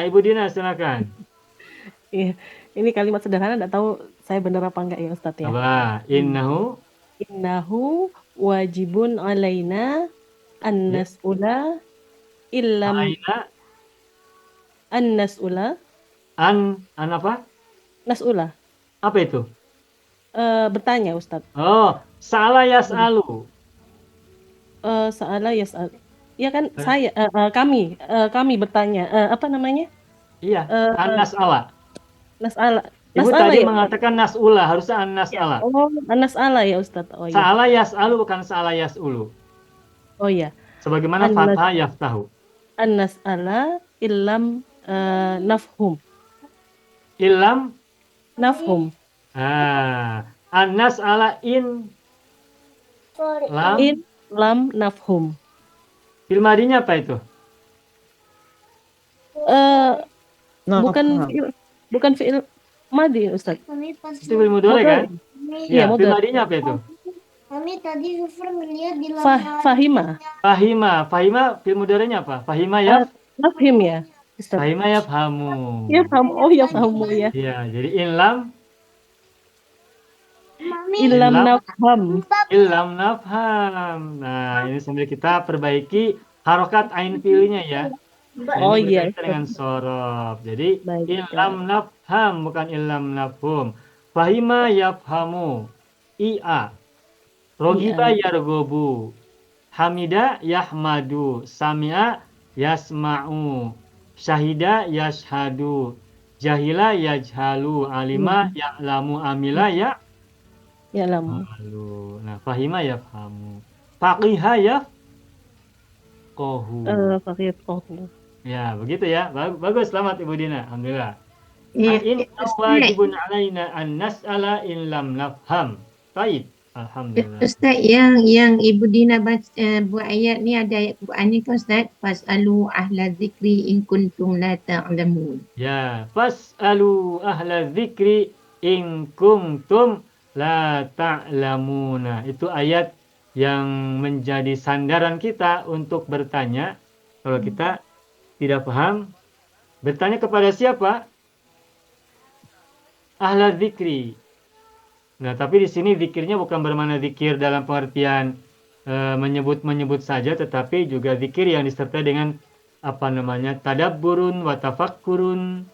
Ibu Dina silakan. Iya, ini kalimat sederhana, nggak tahu saya benar apa enggak ya Ustadz ya. Apa? Innahu wajibun alaina an nas'ula illam an nas'ula an apa? Nas'ula. Apa itu? Bertanya Ustadz. Oh, salah yas'alu. Sa'ala yas'al. Ya kan kami bertanya. Apa namanya? Iya, an-nas'ala. Nas'ala. Ibu tadi mengatakan nas'ula, harusnya an-nas'ala. Oh, an-nas'ala ya Ustadz. Oh iya. Salah yas'alu bukan salah yas'ulu. Oh iya. Sebagaimana fathah yaftahu. An-nas'ala illam nafhum. Illam Nafhum. An-nas'ala in lam nafhum. Fil madinya apa itu? Bukan fi'il madi Ustaz. Itu fil mudhari kan? Iya, Fil madinya apa itu? Kami tadi Zufar melihat di Fahima. Fahima fil mudharinya apa? Fahima ya? Nafhim ya. Ustaz. Fahima yafhamu. Yafhamu. Oh, yafhamu ya. Iya, jadi illam nafham. Illam nafham. Nah, ini sambil kita perbaiki harokat ain fiilnya ya. Oh iya. Dengan sorof. Jadi illam nafham bukan illam nafhum. Fahima yafhamu. Ia. Rogiba yargobu. Hamida yahmadu. Sami'a yasma'u. Syahida yashhadu. Jahila yajhalu. Alima ya'lamu. Amila ya'lamu. Nah, fahima yafhamu. Faqiha yafqahu. Faqih. Ya, begitu ya. Bagus, selamat Ibu Dina. Alhamdulillah. Ya, In wajibun alaina an nas'ala in lam nafham. Baik. Alhamdulillah. Ustaz, yang Ibu Dina buat ayat ni ada ayat Quran ni kan Ustaz? Fas'alu ahla dzikri in kuntum la ta'lamun. Ya, fas'alu ahla dzikri in kuntum la ta'lamuna. Itu ayat yang menjadi sandaran kita untuk bertanya. Kalau kita tidak paham, bertanya kepada siapa? Ahla dzikri. Nah, tapi di sini zikirnya bukan bermakna zikir dalam pengertian menyebut saja, tetapi juga zikir yang disertai dengan tadabburun wa tafakkurun,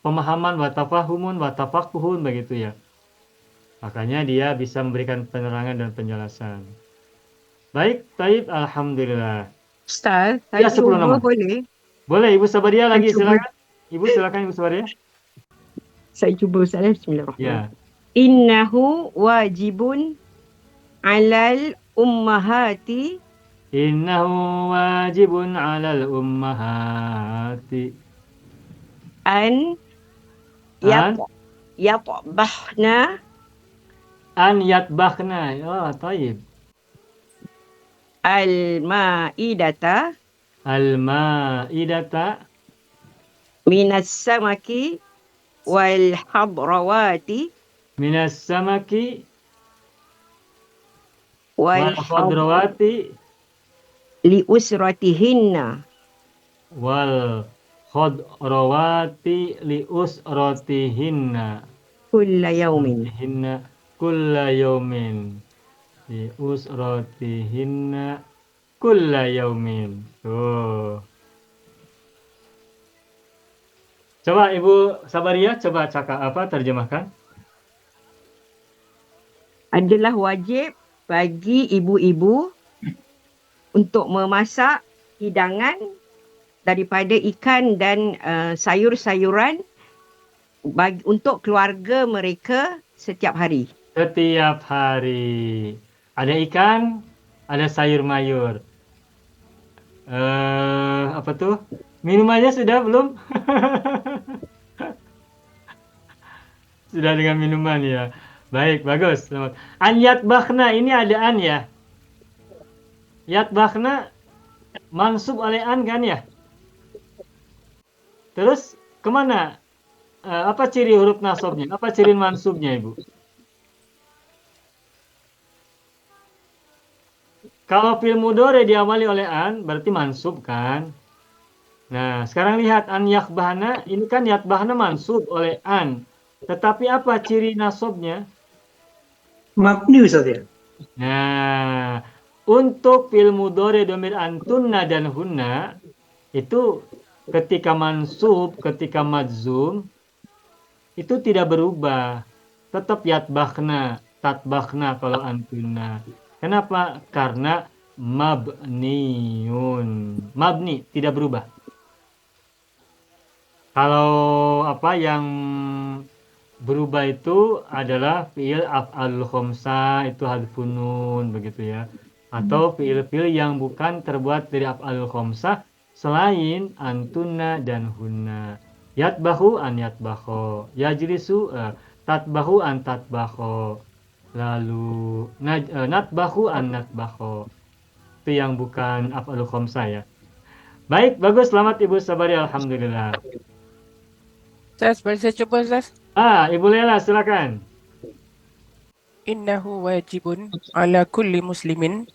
pemahaman wa tafahumun wa tafaqquhun, begitu ya. Makanya dia bisa memberikan penerangan dan penjelasan. Baik, taib, alhamdulillah. Ustaz, saya cuba boleh? Boleh, Ibu Sabaria lagi, silakan. Ibu Sabaria. Saya cuba Ustaz. Bismillahirrahmanirrahim. Ya. Innahu wajibun alal ummahati. Innahu wajibun alal ummahati. An yatbahna. An yatbahna. Oh, taib. Al-ma'idata. Al-ma'idata. Minas samaki wal hadrawati Minas samaki wal wal khadrawati li usratihinna wal khadrawati li usratihinna kulla yaumin. kulla yaumin li usratihinna kulla yaumin. Tuh. Coba Ibu Sabaria, coba terjemahkan. Adalah wajib bagi ibu-ibu untuk memasak hidangan daripada ikan dan sayur-sayuran untuk keluarga mereka setiap hari. Setiap hari. Ada ikan, ada sayur mayur. Apa tuh? Minumannya sudah belum? Sudah dengan minuman ya. Baik, bagus. Selamat. An yatbakhna, ini ada an ya. Yatbakhna mansub oleh an kan ya? Terus kemana? Apa ciri huruf nasabnya? Apa ciri mansubnya, Ibu? Kalau fi'il mudhari diawali oleh an, berarti mansub kan? Nah, sekarang lihat an yakbahna, ini kan yakbahna mansub oleh an. Tetapi apa ciri nasabnya? Mabni Ustaz ya. Nah, untuk fi'il mudhari dhamir antunna dan hunna itu ketika mansub, ketika madzum itu tidak berubah. Tetap yatbakhna, tatbakhna kalau antunna. Kenapa? Karena mabniun. Mabni tidak berubah. Kalau apa yang berubah itu adalah fi'il af'alul khamsah, itu hadfun nun begitu ya. Atau fi'il-fi'il yang bukan terbuat dari af'alul khamsah selain antunna dan hunna. Yatbahu an yatbakho, yajlisu tatbahu an tatbakho. Lalu natbahu an natbakho. Itu yang bukan af'alul khamsah ya. Baik, bagus, selamat Ibu Sabari, alhamdulillah. Boleh saya coba, Ustaz? Ibu Lela, silakan. Innahu wajibun ala kulli muslimin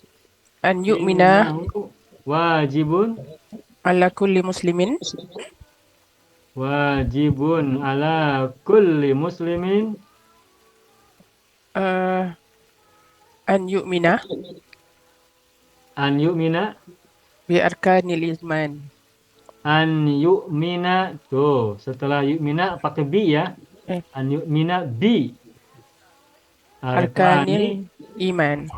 an yu'mina Wajibun ala kulli muslimin wajibun ala kulli muslimin an yu'mina bi arkanil iman. An yu'mina, tuh setelah yu'mina pakai bi ya. An yu'mina bi arkanil iman.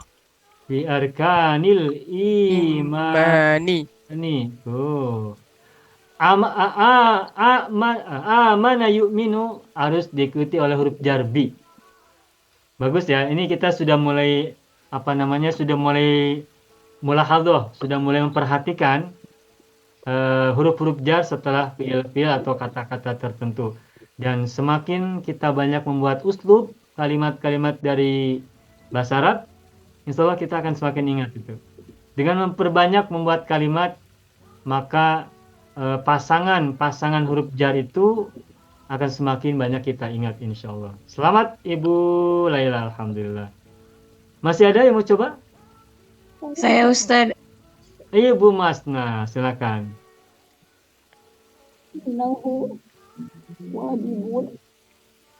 Bi arkanil imani. Ini tuh. Amana yu'minu harus diikuti oleh huruf jar bi. Bagus ya. Ini kita sudah mulai sudah mulai mulahadhah, sudah mulai memperhatikan huruf-huruf jar setelah fi'il atau kata-kata tertentu. Dan semakin kita banyak membuat uslub, kalimat-kalimat dari bahasa Arab, insya Allah kita akan semakin ingat itu. Dengan memperbanyak membuat kalimat, maka pasangan huruf jar itu akan semakin banyak kita ingat insya Allah. Selamat Ibu Laila, alhamdulillah. Masih ada yang mau coba? Saya Ustaz. Ibu Masna, silakan.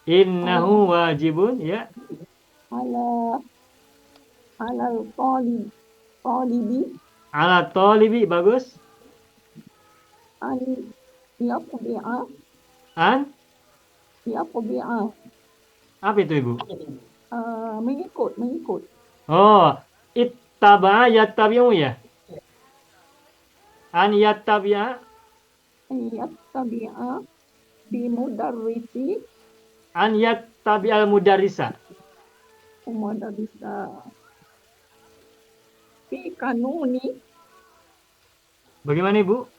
Innahu wajibun ya. Ala talibi, bagus. Apa itu Ibu? Mengikut. Oh, ittaba'a yattabi'u ya. An yattabi'a bi mudarrisi. An yattabi'al mudarrisa. Fi kanuni. Bagaimana Ibu?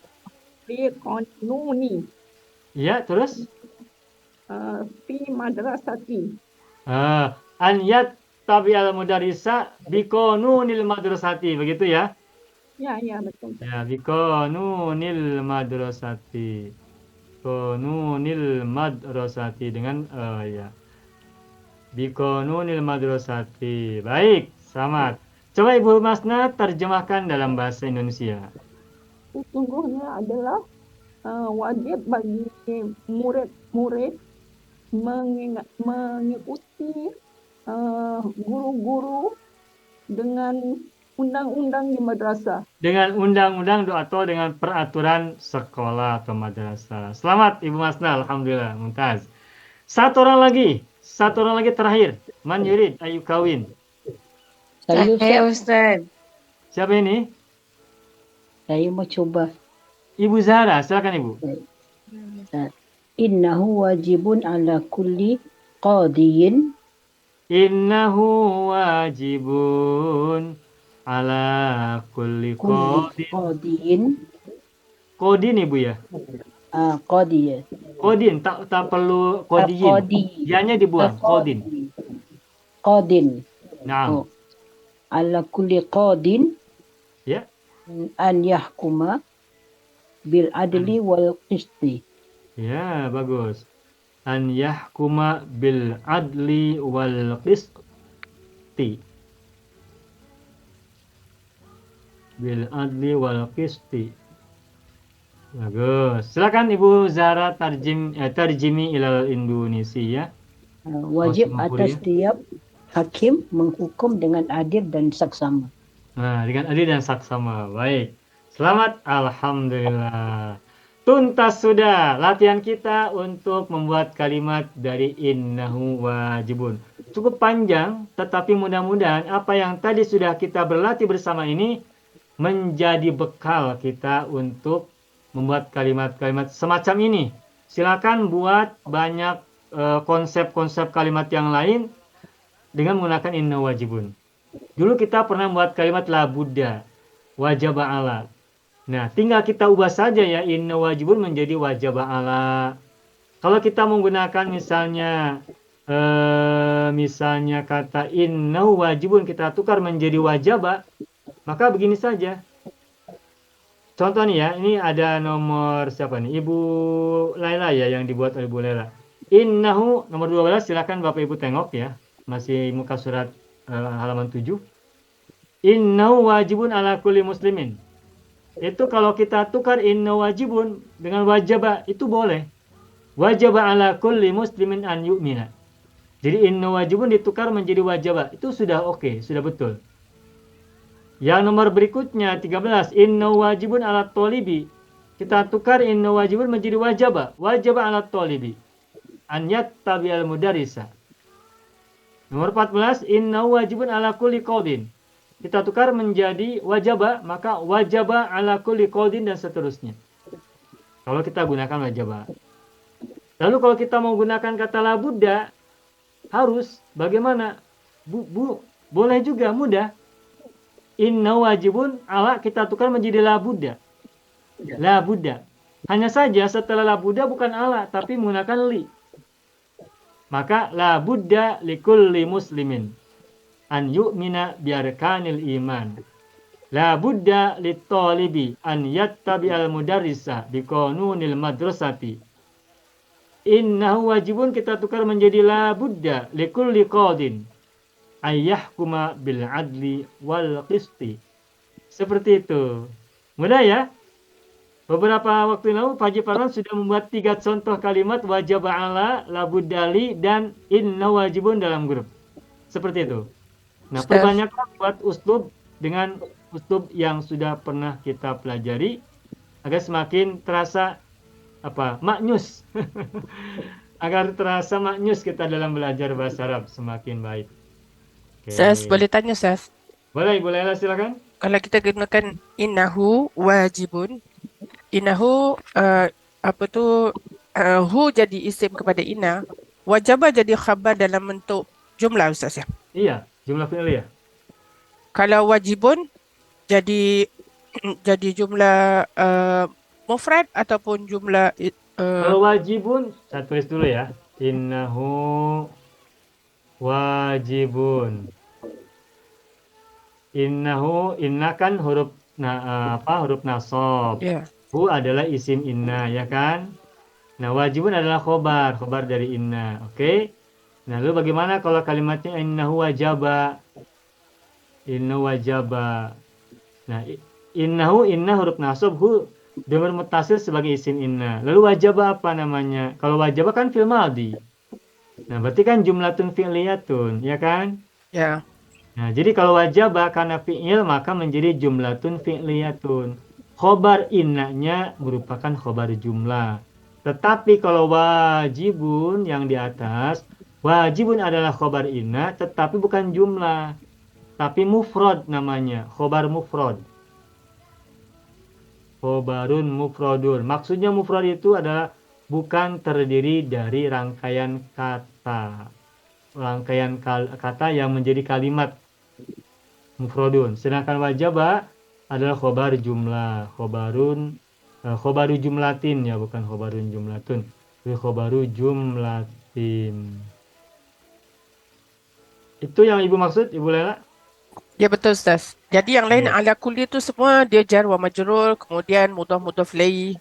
Fi kanuni. Ya, terus? Fi madrasati. An yattabi'al mudarrisa bi qanunil madrasati, begitu ya? Ya, betul. Ya, bi qanunil madrasati. Biqanunil madrasati dengan ya. Biqanunil madrasati. Baik, selamat. Coba Ibu Masna terjemahkan dalam bahasa Indonesia. Sesungguhnya adalah wajib bagi murid-murid mengikuti guru-guru dengan undang-undang di madrasah. Dengan undang-undang atau dengan peraturan sekolah atau madrasah. Selamat Ibu Masna, alhamdulillah, mumtaz. Satu orang lagi terakhir. Man yurid ayu kawin. Saya Ustaz. Siapa ini? Saya mau coba. Ibu Zahra, silakan Ibu. Innahu wajibun ala kulli qadiyin. Innahu wajibun ala kulli qadiyin. Kodin Ibu ya? Qadiyin. Kodin, tak perlu kodiyin. Dianya dibuang, kodin. Qadin. Naam. Ala kulli qadin. Ya. An yahkuma bil adli wal qisti. Ya, bagus. An yahkuma bil adli wal qisti. Bil adli wal qisti. Bagus. Silakan Ibu Zahra terjemi ilal Indonesia. Wajib atas setiap hakim menghukum dengan adil dan saksama. Nah, dengan adil dan saksama. Baik. Selamat, alhamdulillah. Tuntas sudah latihan kita untuk membuat kalimat dari innahu wajibun. Cukup panjang, tetapi mudah-mudahan apa yang tadi sudah kita berlatih bersama ini menjadi bekal kita untuk membuat kalimat-kalimat semacam ini. Silakan buat banyak konsep-konsep kalimat yang lain dengan menggunakan innahu wajibun. Dulu kita pernah membuat kalimat la budda, wajib ala. Nah, tinggal kita ubah saja ya inna wajibun menjadi wajib ala. Kalau kita menggunakan misalnya kata inna wajibun kita tukar menjadi wajaba, maka begini saja. Contoh nih ya, ini ada nomor siapa nih? Ibu Laila ya yang dibuat oleh Ibu Laila. Innahu nomor 12 silakan Bapak Ibu tengok ya. Masih muka surat halaman 7. Innahu wajibun ala kulli muslimin. Itu kalau kita tukar inna wajibun dengan wajaba itu boleh. Wajaba ala kulli muslimin an yu'mina. Jadi inna wajibun ditukar menjadi wajaba. Itu sudah oke, sudah betul. Yang nomor berikutnya 13, inna wajibun ala tolibi. Kita tukar inna wajibun menjadi wajaba. Wajaba ala tolibi. An yattabi'al mudarrisa. Nomor 14, inna wajibun ala kulli qadin. Kita tukar menjadi wajaba, maka wajaba ala kulli qadin dan seterusnya. Kalau kita gunakan wajaba. Lalu kalau kita mau gunakan kata la budda, harus bagaimana? Boleh juga, mudah. Inna wajibun ala kita tukar menjadi la budda. La budda. Hanya saja setelah la budda bukan ala, tapi menggunakan li. Maka la budda likulli muslimin an yu'mina biarkanil iman. La budda litalibi an yattabi'al mudarrisa biqanunil madrasati. Innahu wajibun kita tukar menjadi la budda likulli qadin ayyahkuma bil adli wal qisti. Seperti itu. Mudah ya? Beberapa waktu lalu Pak Haji Farhan sudah membuat 3 contoh kalimat wajib ala, la buddali, dan inna wajibun dalam grup. Seperti itu. Nah, perbanyaklah buat uslub dengan uslub yang sudah pernah kita pelajari agar semakin terasa maknyus. Agar terasa maknyus kita dalam belajar bahasa Arab semakin baik. Sas, boleh tanya Sas? Boleh, Ibu Laila silakan. Kalau kita gunakan innahu wajibun, innahu hu jadi isim kepada inna, wajaba jadi khabar dalam bentuk jumlah Ustaz ya? Iya, jumlah fi'liyah. Kalau wajibun jadi jumlah mufrad ataupun jumlah kalau wajibun, saya tulis dulu ya. Innahu wajibun. Innahu, inna kan huruf huruf nasab. Yeah. Hu adalah isim inna, ya kan? Nah, wajibun adalah khobar dari inna. Oke. Nah, lalu bagaimana kalau kalimatnya innahu wajaba? Innahu wajaba. Nah, inna huruf nasab, hu dhamir muttasil sebagai isim inna. Lalu wajaba apa namanya? Kalau wajaba kan fi'il madhi. Nah, berarti kan jumlatun fi'liyatun, ya kan? Ya. Nah, jadi kalau wajaba karena fi'il maka menjadi jumlatun fi'liyatun. Khobar innanya merupakan khobar jumlah. Tetapi kalau wajibun yang di atas, wajibun adalah khobar inna tetapi bukan jumlah. Tapi mufrad namanya, khobar mufrad. Khobarun mufradun. Maksudnya mufrad itu adalah bukan terdiri dari rangkaian kata. Rangkaian kata yang menjadi kalimat mufradun. Sedangkan wajaba adalah khobar jumlah. Khobaru jumlatin ya, bukan khobarun jumlatun. Tapi khobaru jumlatin. Itu yang Ibu maksud, Ibu Lela? Ya betul Ustaz. Jadi yang lain ala kulli itu semua dia jar wa majrur, kemudian mudhaf ilaih.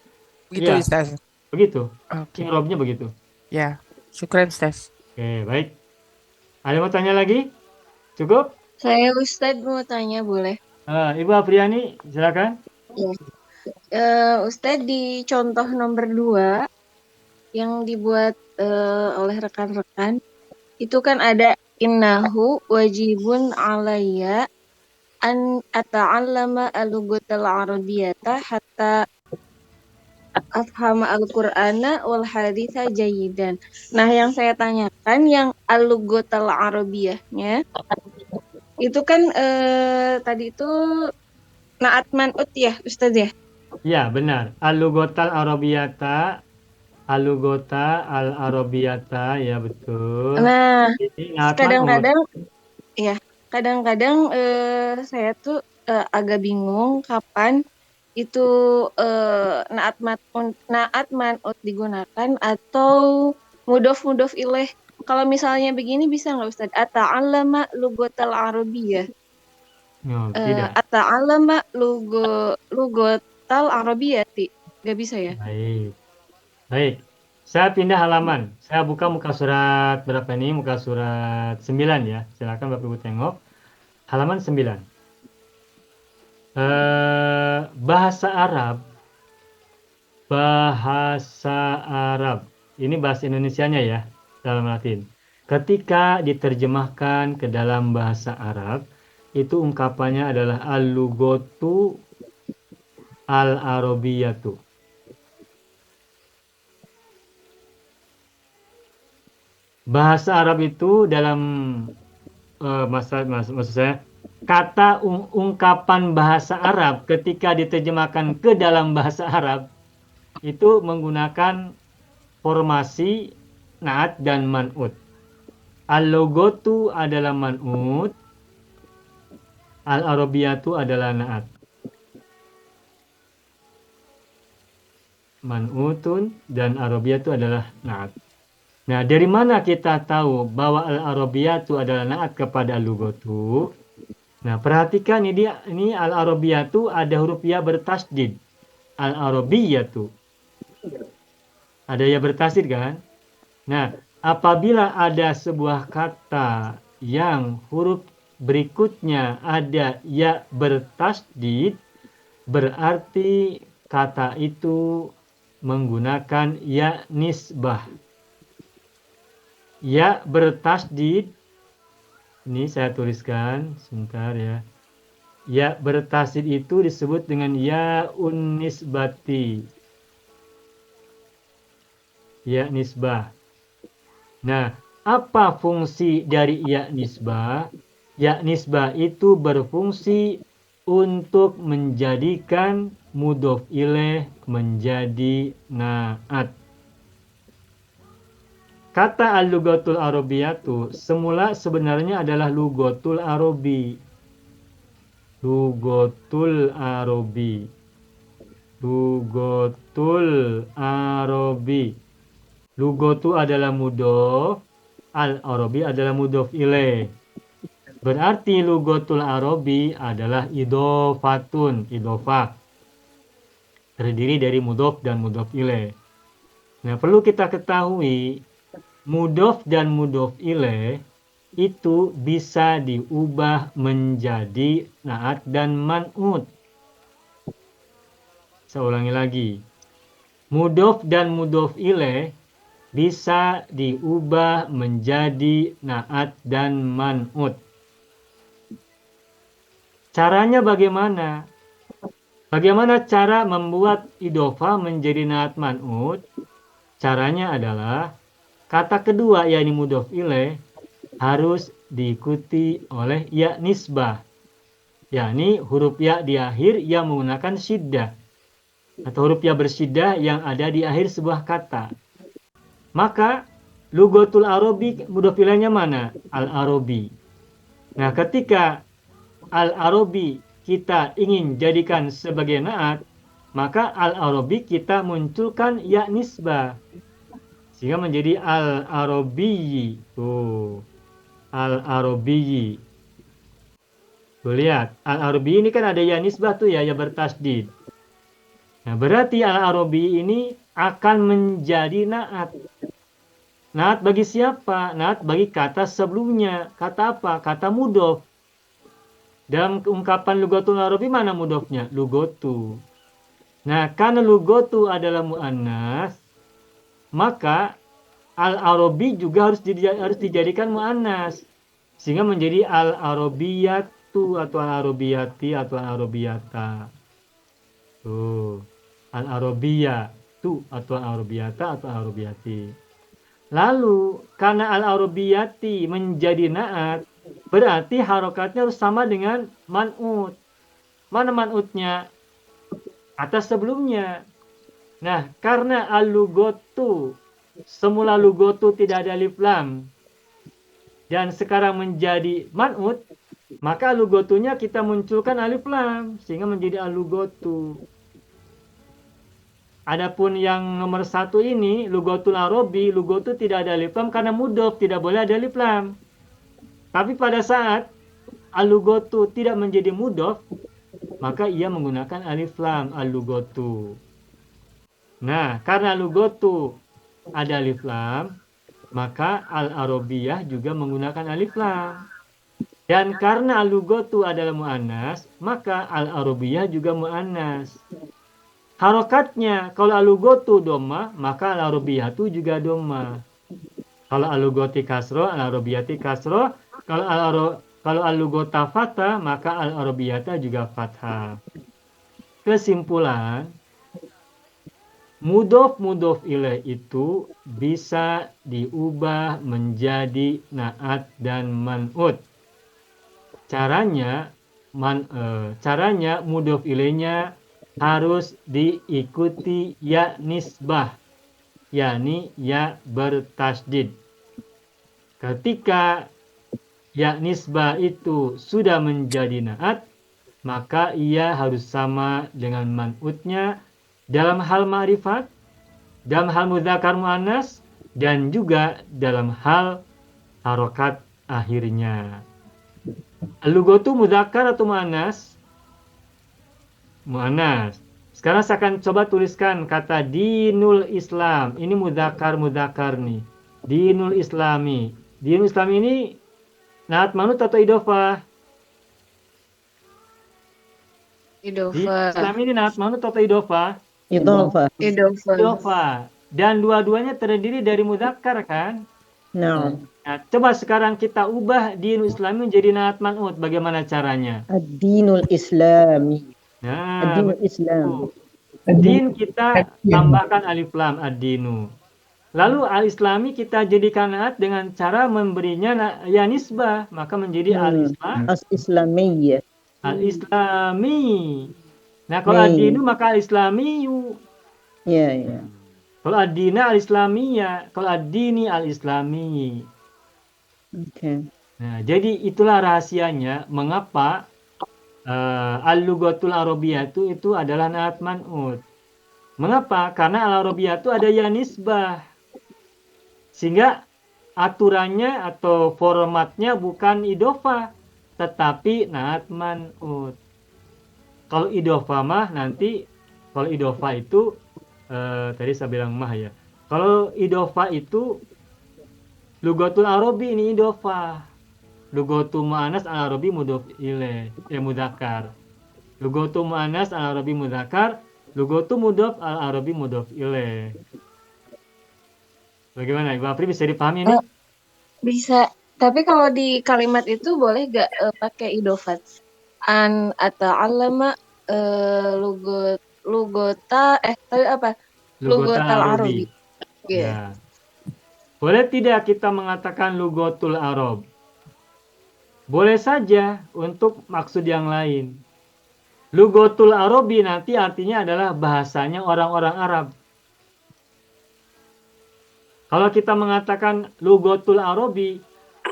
Begitu Ya, Ustaz. begitu. Oke. I'rabnya begitu. Ya, syukran Ustaz. Oke, baik. Ada mau tanya lagi? Cukup? Saya Ustadz mau tanya boleh? Ibu Afriani, silakan. Ya. Ustadz di contoh nomor 2 yang dibuat oleh rekan-rekan itu kan ada innahu wajibun alayya an ata'allama al-lughatal arabiyyata hatta afhama al-Qur'ana wal haditha jayidan. Nah, yang saya tanyakan yang al-lughatal arabiyyahnya itu kan tadi itu naat man'ut ya, Ustaz ya? Ya, benar. Al-lughatal arabiyata, al-lughata al-arabiyata, ya betul. Nah, Ini naat man'ut. kadang-kadang ya, kadang-kadang saya tuh agak bingung kapan itu naat man'ut digunakan atau mudhof ilaih. Kalau misalnya begini bisa nggak Ustaz? Ata'allama lughatal arabiyyah. No, tidak. Ata'allama lughatal arabiyyati. Nggak bisa ya? Baik. Baik. Saya pindah halaman. Saya buka muka surat berapa ini? Muka surat 9 ya. Silakan Bapak Ibu tengok. Halaman 9. Bahasa Arab. Ini bahasa Indonesianya ya, dalam Latin. Ketika diterjemahkan ke dalam bahasa Arab, itu ungkapannya adalah al-lughatu al-arabiyatu. Bahasa Arab itu dalam maksud saya, kata ungkapan bahasa Arab ketika diterjemahkan ke dalam bahasa Arab itu menggunakan formasi naat dan man'ut. Al-lughatu adalah man'ut, al-arabiyatu adalah naat. Man'utun dan arabiyatu adalah naat. Nah, dari mana kita tahu bahwa al-arabiyatu adalah naat kepada al-lughatu? Nah, perhatikan ini al-arabiyatu ada huruf ya bertasydid. Al-arabiyatu. Ada ya bertasydid kan? Nah, apabila ada sebuah kata yang huruf berikutnya ada ya bertasydid, berarti kata itu menggunakan ya nisbah. Ya bertasydid, ini saya tuliskan sebentar ya. Ya bertasydid itu disebut dengan ya nisbati. Ya nisbah. Nah, apa fungsi dari ya nisbah? Ya nisbah itu berfungsi untuk menjadikan mudhof ilaih menjadi naat. Kata al-lughatul arabiyatu semula sebenarnya adalah lughatul arabi. Lughatul arabi. Lughatul arabi. Lughatu adalah mudhof, al-arabi adalah mudhof ilaih. Berarti lughatul arabi adalah idhofatun, idhofah. Terdiri dari mudhof dan mudhof ilaih. Nah, perlu kita ketahui mudhof dan mudhof ilaih itu bisa diubah menjadi naat dan man'ut. Saya ulangi lagi. Mudhof dan mudhof ilaih bisa diubah menjadi naat dan man'ut. Caranya bagaimana? Bagaimana cara membuat idhofah menjadi naat man'ut? Caranya adalah kata kedua yakni mudhof ilaih harus diikuti oleh ya nisbah, yakni huruf ya di akhir yang menggunakan syiddah atau huruf ya bersyiddah yang ada di akhir sebuah kata. Maka lugatul Arabi mudhof ilaihnya mana? Al-Arabi. Nah, ketika Al-Arabi kita ingin jadikan sebagai naat, maka Al-Arabi kita munculkan ya nisbah sehingga menjadi Al-Arabiyyi. Tuh, Al-Arabiyyi. Tuh lihat, Al-Arabiyyi ini kan ada ya nisbah tuh ya bertasdid. Nah, berarti Al-Arabiyyi ini akan menjadi naat. Naat bagi siapa? Naat bagi kata sebelumnya. Kata apa? Kata mudhof. Dalam ungkapan lugatul Arabi mana mudhofnya? Lugotu. Nah, karena lugotu adalah mu'annas, maka al-Arabi juga harus dijadikan mu'annas. Sehingga menjadi al-Arabiyatu atau al-Arabiyati atau al-Arabiyata. Tuh, al-Arabiyatu atau al-Arabiyata atau al-Arabiyati. Lalu, karena al-Arabiyati menjadi naat, berarti harokatnya harus sama dengan man'ut. Mana man'utnya? Atas sebelumnya. Nah, karena al-lugotu, semula lugotu tidak ada alif lam, dan sekarang menjadi man'ut, maka lugotunya kita munculkan alif lam, sehingga menjadi al-lugotu. Adapun yang nomor satu ini, lugotul Arabi, lugotu tidak ada alif lam karena mudhof, tidak boleh ada alif lam. Tapi pada saat al-lugotu tidak menjadi mudhof, maka ia menggunakan alif lam al-lugotu. Nah, karena lugotu ada alif lam, maka al-Arabiyah juga menggunakan alif lam. Dan karena al-lugotu adalah mu'annas, maka al-Arabiyah juga mu'annas. Harokatnya, kalau al-lugotu dhamma, maka al-Arabiyatu juga dhamma. Kalau al-lugoti kasro, al-Arabiyati kasro. Kalau al-lugota fathah, maka al-Arabiyata juga fathah. Kesimpulan, mudhof ilaih itu bisa diubah menjadi naat dan man'ut. Caranya mudhof ilaihnya harus diikuti ya nisbah, yakni ya bertasdid. Ketika ya nisbah itu sudah menjadi naat, maka ia harus sama dengan man'utnya dalam hal ma'rifat, dalam hal mudzakkar mu'annas, dan juga dalam hal harokat akhirnya. Al-lughatu mudzakkar atau mu'annas? Mu'annas. Sekarang saya akan coba tuliskan kata dinul Islam. Ini mudzakkar nih. Dinul Islami. Dinul Islami ini naat man'ut atau idhofah? Idhofah. Islam ini naat man'ut atau idhofah? Idhofah. Dan dua-duanya terdiri dari mudzakkar kan? Nah, Coba sekarang kita ubah dinul Islami menjadi naat man'ut. Bagaimana caranya? ad-dinul Islami. Nah, Ad-dinul Islam. din kita tambahkan alif lam ad-dinu. Lalu al-islami kita jadikan naat dengan cara memberinya ya nisbah, maka menjadi al-islam. As-Islamiyyah. Al-islami. Nah, kalau ad-dinu maka al-islamiyu. Ya, ya. Kalau ad-dina al-islamiyya, kalau ad-dini al-islami. Oke. Nah, jadi itulah rahasianya mengapa al-lughatul arabiyyah itu adalah naat man'ut. Mengapa? Karena al-arabiyyah itu ada ya nisbah. Sehingga aturannya atau formatnya bukan idhofah, tetapi naat man'ut. Kalau idhofah mah nanti, kalau idhofah itu tadi saya bilang mah ya. Kalau idofa itu lugatul Arabi, ini idofa. Lugatul mu'annas al-Arabi mudhof ilaih, mudzakkar. Lugatul mu'annas al-Arabi mudzakkar, lugatul mudhof al-Arabi mudhof ilaih. Bagaimana Ibu Apri, bisa dipahami ini? Bisa. Tapi kalau di kalimat itu boleh gak pakai idofat? An atau alama lugota tapi apa? Lugatul Lugotal Arabi. Arabi. Gitu. Ya. Boleh tidak kita mengatakan lugatul Arab? Boleh saja untuk maksud yang lain. Lugatul Arabi nanti artinya adalah bahasanya orang-orang Arab. Kalau kita mengatakan lugatul Arabi,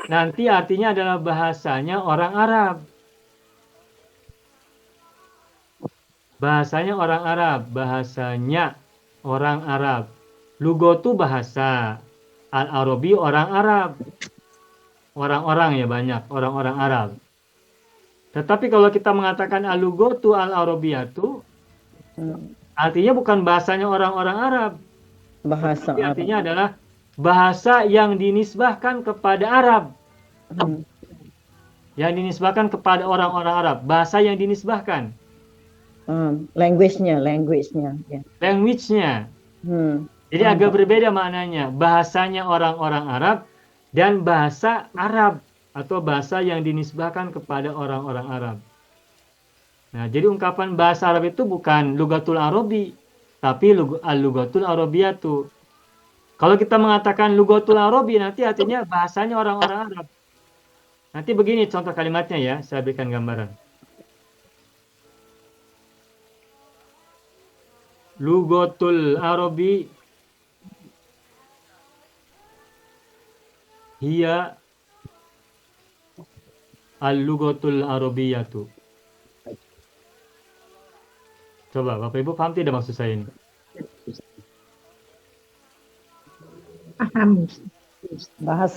nanti artinya adalah bahasanya orang Arab. Bahasanya orang Arab, bahasanya orang Arab. Lugatu bahasa, al-Arabi orang Arab. Orang-orang ya banyak, orang-orang Arab. Tetapi kalau kita mengatakan al-lugatu al-Arabiyatu, artinya bukan bahasanya orang-orang Arab. Bahasa Tapi Arab. artinya adalah bahasa yang dinisbahkan kepada Arab. Yang dinisbahkan kepada orang-orang Arab. Bahasa yang dinisbahkan. Language-nya. Ya. Language-nya. Jadi agak berbeda maknanya. Bahasanya orang-orang Arab dan bahasa Arab atau bahasa yang dinisbahkan kepada orang-orang Arab. Nah, jadi ungkapan bahasa Arab itu bukan lugatul Arabi, tapi al-lugatul Arabiyatu. Kalau kita mengatakan lugatul Arabi, nanti artinya bahasanya orang-orang Arab. Nanti begini contoh kalimatnya ya, saya berikan gambaran. Lugatul Arabi hiya al-lugatul Arabiyatu. Coba Bapak Ibu paham tidak maksud saya ini? Paham.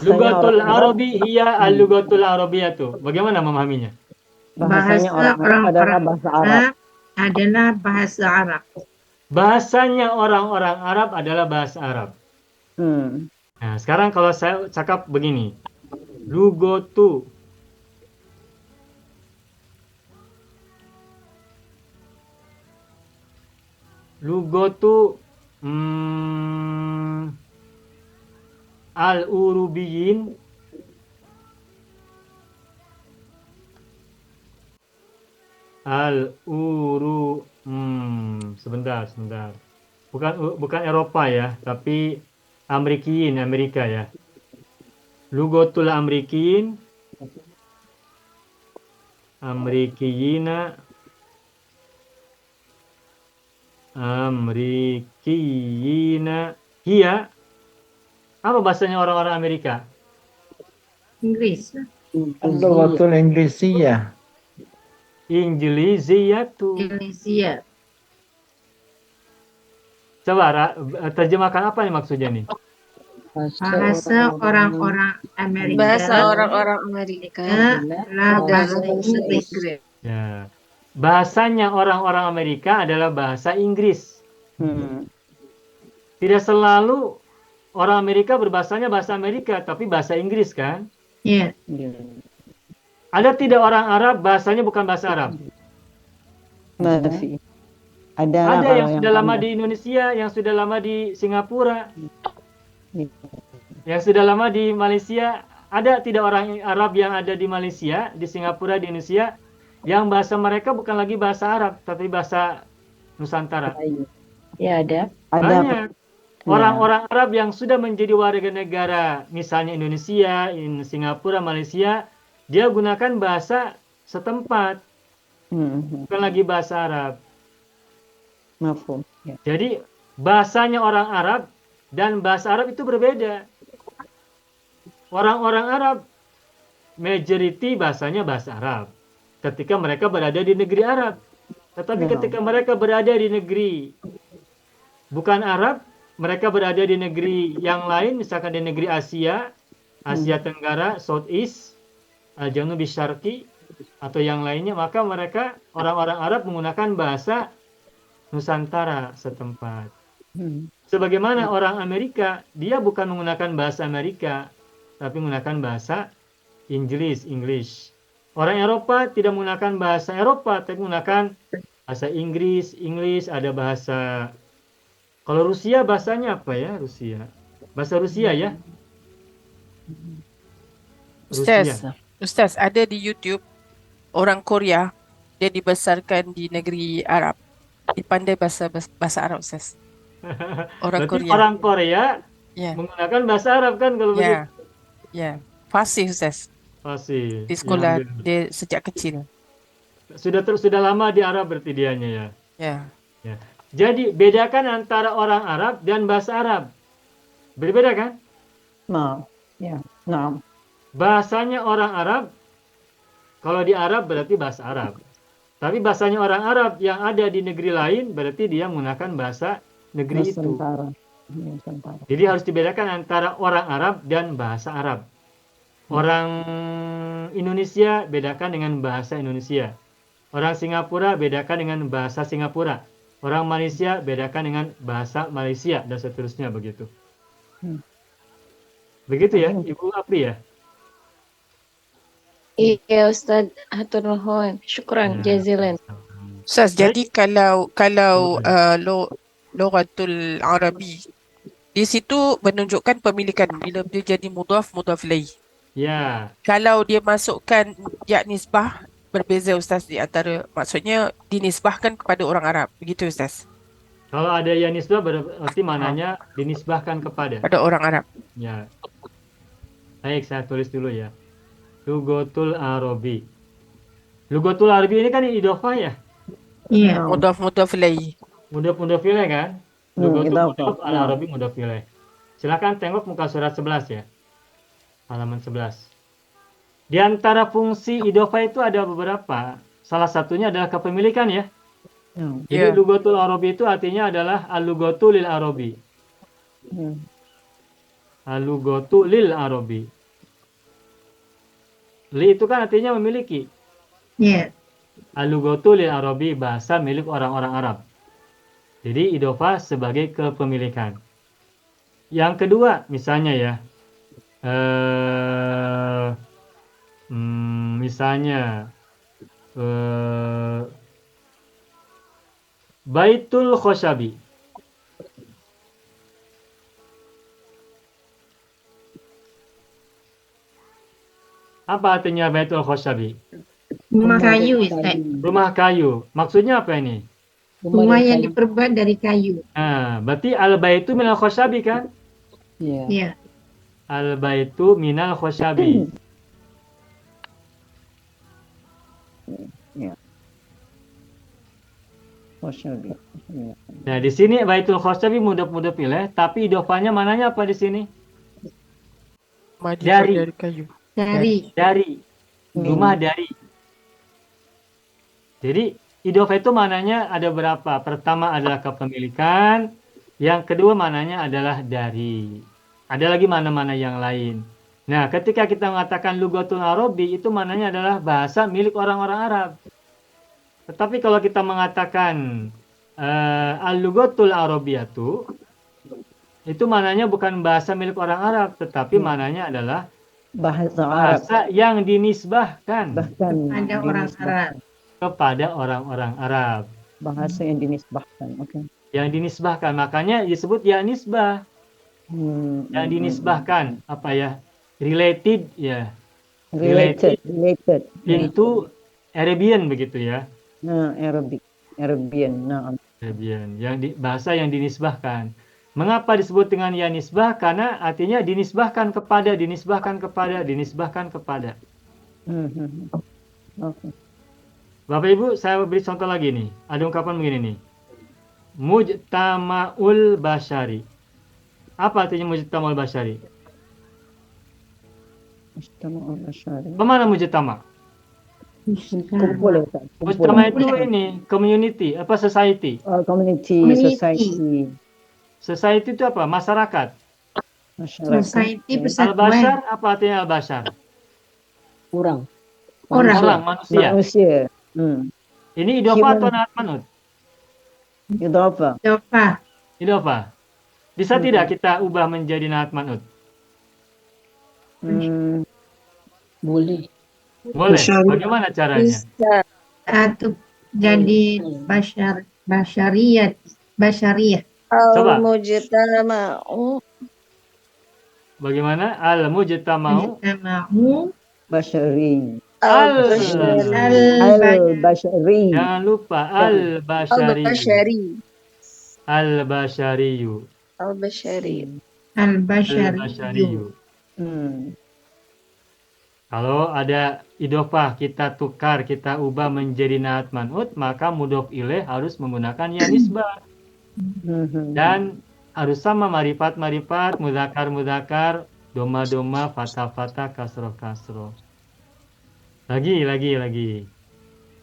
Lugatul Arabi hiya al-lugatul Arabiyatu. Bagaimana memahaminya? Bahasanya orang-orang adalah bahasa Arab. Adalah bahasa Arab. Bahasanya orang-orang Arab adalah bahasa Arab. Nah, sekarang kalau saya cakap begini. Lugatu. Lugatu al-Urubiyin sebentar. Bukan Eropa ya, tapi Amerika ya. Lugatul Amerikiyina hiya. Apa bahasanya orang-orang Amerika? Inggris. Lugatul Inggrisiyah. Inggrisiyatu. Indonesia. Coba terjemahkan apa nih maksudnya nih? Bahasa orang-orang Amerika. Bahasa orang-orang Amerika adalah bahasa Inggris. Ya. Bahasanya orang-orang Amerika adalah bahasa Inggris. Tidak selalu orang Amerika berbahasanya bahasa Amerika, tapi bahasa Inggris kan? Iya. Ada tidak orang Arab bahasanya bukan bahasa Arab? Masih. Ada yang sudah lama di Indonesia, yang sudah lama di Singapura, yang sudah lama di Malaysia. Ada tidak orang Arab yang ada di Malaysia, di Singapura, di Indonesia, yang bahasa mereka bukan lagi bahasa Arab, tapi bahasa Nusantara? Ya ada. Banyak. Orang-orang Arab yang sudah menjadi warga negara, misalnya Indonesia, Singapura, Malaysia, dia gunakan bahasa setempat, bukan lagi bahasa Arab. Mafhum. Ya. Jadi bahasanya orang Arab dan bahasa Arab itu berbeda. Orang-orang Arab majority bahasanya bahasa Arab ketika mereka berada di negeri Arab. Tetapi ketika mereka berada di negeri bukan Arab, mereka berada di negeri yang lain, misalkan di negeri Asia Tenggara, Southeast, Janubi Syarqi, atau yang lainnya, maka mereka orang-orang Arab menggunakan bahasa Nusantara setempat. Sebagaimana orang Amerika, dia bukan menggunakan bahasa Amerika, tapi menggunakan bahasa English. Orang Eropa tidak menggunakan bahasa Eropa, tapi menggunakan bahasa Inggris, ada bahasa. Kalau Rusia bahasanya apa ya? Bahasa Rusia ya? Ustaz, ada di YouTube orang Korea, dia dibesarkan di negeri Arab. Dia pandai bahasa Arab, Ustaz. Orang Berarti Korea. orang Korea Ya. menggunakan bahasa Arab kan kalau begitu? Ya. Fasih, Ustaz. Fasih. Di sekolah Ya, dia sejak kecil. sudah lama di Arab berarti dianya ya. Ya. Jadi bedakan antara orang Arab dan bahasa Arab. Berbeda kan? Nah, ya, nah. Bahasanya orang Arab, kalau di Arab berarti bahasa Arab. Tapi bahasanya orang Arab yang ada di negeri lain berarti dia menggunakan bahasa negeri itu. Nusantara. Jadi harus dibedakan antara orang Arab dan bahasa Arab. Orang Indonesia bedakan dengan bahasa Indonesia. Orang Singapura bedakan dengan bahasa Singapura. Orang Malaysia bedakan dengan bahasa Malaysia dan seterusnya begitu. Begitu ya, Ibu Apri ya? Iya Ustaz, hatur nuhun. Syukran jazilan. Ustaz, jadi kalau lughatul Arabi di situ menunjukkan pemilikan bila dia jadi mudhaf ilaih. Ya. Kalau dia masukkan ya nisbah, berbeza Ustaz di antara, maksudnya dinisbahkan kepada orang Arab, begitu Ustaz? Kalau ada ya nisbah berarti mananya dinisbahkan kepada orang Arab. Ya. Baik, saya tulis dulu ya. Lughatul Arabi. Lughatul Arabi ini kan idhofah ya? Iya. Mudhaf ilaih. Mudhaf ilaih kan? Lughatul idhofah. mudhaf al-Arabi mudhaf ilaih. Silakan tengok muka surat 11 ya. Halaman 11. Di antara fungsi idhofah itu ada beberapa. Salah satunya adalah kepemilikan ya. Jadi lughatul Arabi itu artinya adalah al-lughatu lil Arabi. Al-lughatu lil Arabi. Li itu kan artinya memiliki. Iya. Al-lughatu lil Arabi, bahasa milik orang-orang Arab. Jadi idhofah sebagai kepemilikan. Yang kedua, misalnya ya, misalnya Baitul Khoshabi. Apa artinya Baitul Khoshabi? Rumah kayu, Ustaz. Rumah kayu. Maksudnya apa ini? Rumah yang diperbuat dari kayu. Berarti al-baitu minal khoshabi kan? Iya. Al-baitu minal khoshabi. Ya. Khoshabi. Nah, di sini baitul khoshabi mudhaf ilaih, tapi idhofahnya mananya apa di sini? Dari kayu. Dari. Rumah dari. Jadi idhofah itu mananya ada berapa? Pertama adalah kepemilikan, yang kedua mananya adalah dari. Ada lagi mana-mana yang lain. Nah, ketika kita mengatakan lughatul Arabi itu mananya adalah bahasa milik orang-orang Arab. Tetapi kalau kita mengatakan al-lughatul Arabiyatu, itu mananya bukan bahasa milik orang Arab, tetapi mananya adalah bahasa yang dinisbahkan Ada orang Arab. kepada orang-orang Arab. Bahasa yang dinisbahkan, oke. Yang dinisbahkan, makanya disebut ya nisbah. Yang dinisbahkan apa ya? Related ya. Related. Itu Arabian begitu ya. Arabian. Nah. Arabian. Bahasa yang dinisbahkan. Mengapa disebut dengan ya nisbah? Karena artinya dinisbahkan kepada. Okay. Bapak Ibu, saya beri contoh lagi nih. Ada ungkapan begini nih. Mujtama'ul Bashari. Apa artinya Mujtama'ul Bashari? Mujtama'ul Bashari. Kemana Mujtama'? Kumpulan. Mujtama' itu ini, community, apa society? Community, society. Society itu apa? Masyarakat. Society Al-Bashar, apa artinya Al-Bashar? Orang, manusia. Ini idhofah atau naat manut? Idhofah. Idhofah. Bisa tidak kita ubah menjadi naat man'ut? Boleh. Boleh. Basyari. Bagaimana caranya? Bisa. Atau jadi basyariyah. Coba. Al-mujtama'u Bagaimana? Al-mujtama'u Bashari. Al-bashari. Jangan lupa al-bashariyu. al-bashari. Al-bashariyu. Al-bashari. Al-bashariyu. Kalau ada idofah kita tukar, kita ubah menjadi naat man'ut, maka mudhof ilaih harus menggunakan ya nisbah. Dan harus sama marifat, mudzakkar, doma, fatah, kasroh. Lagi.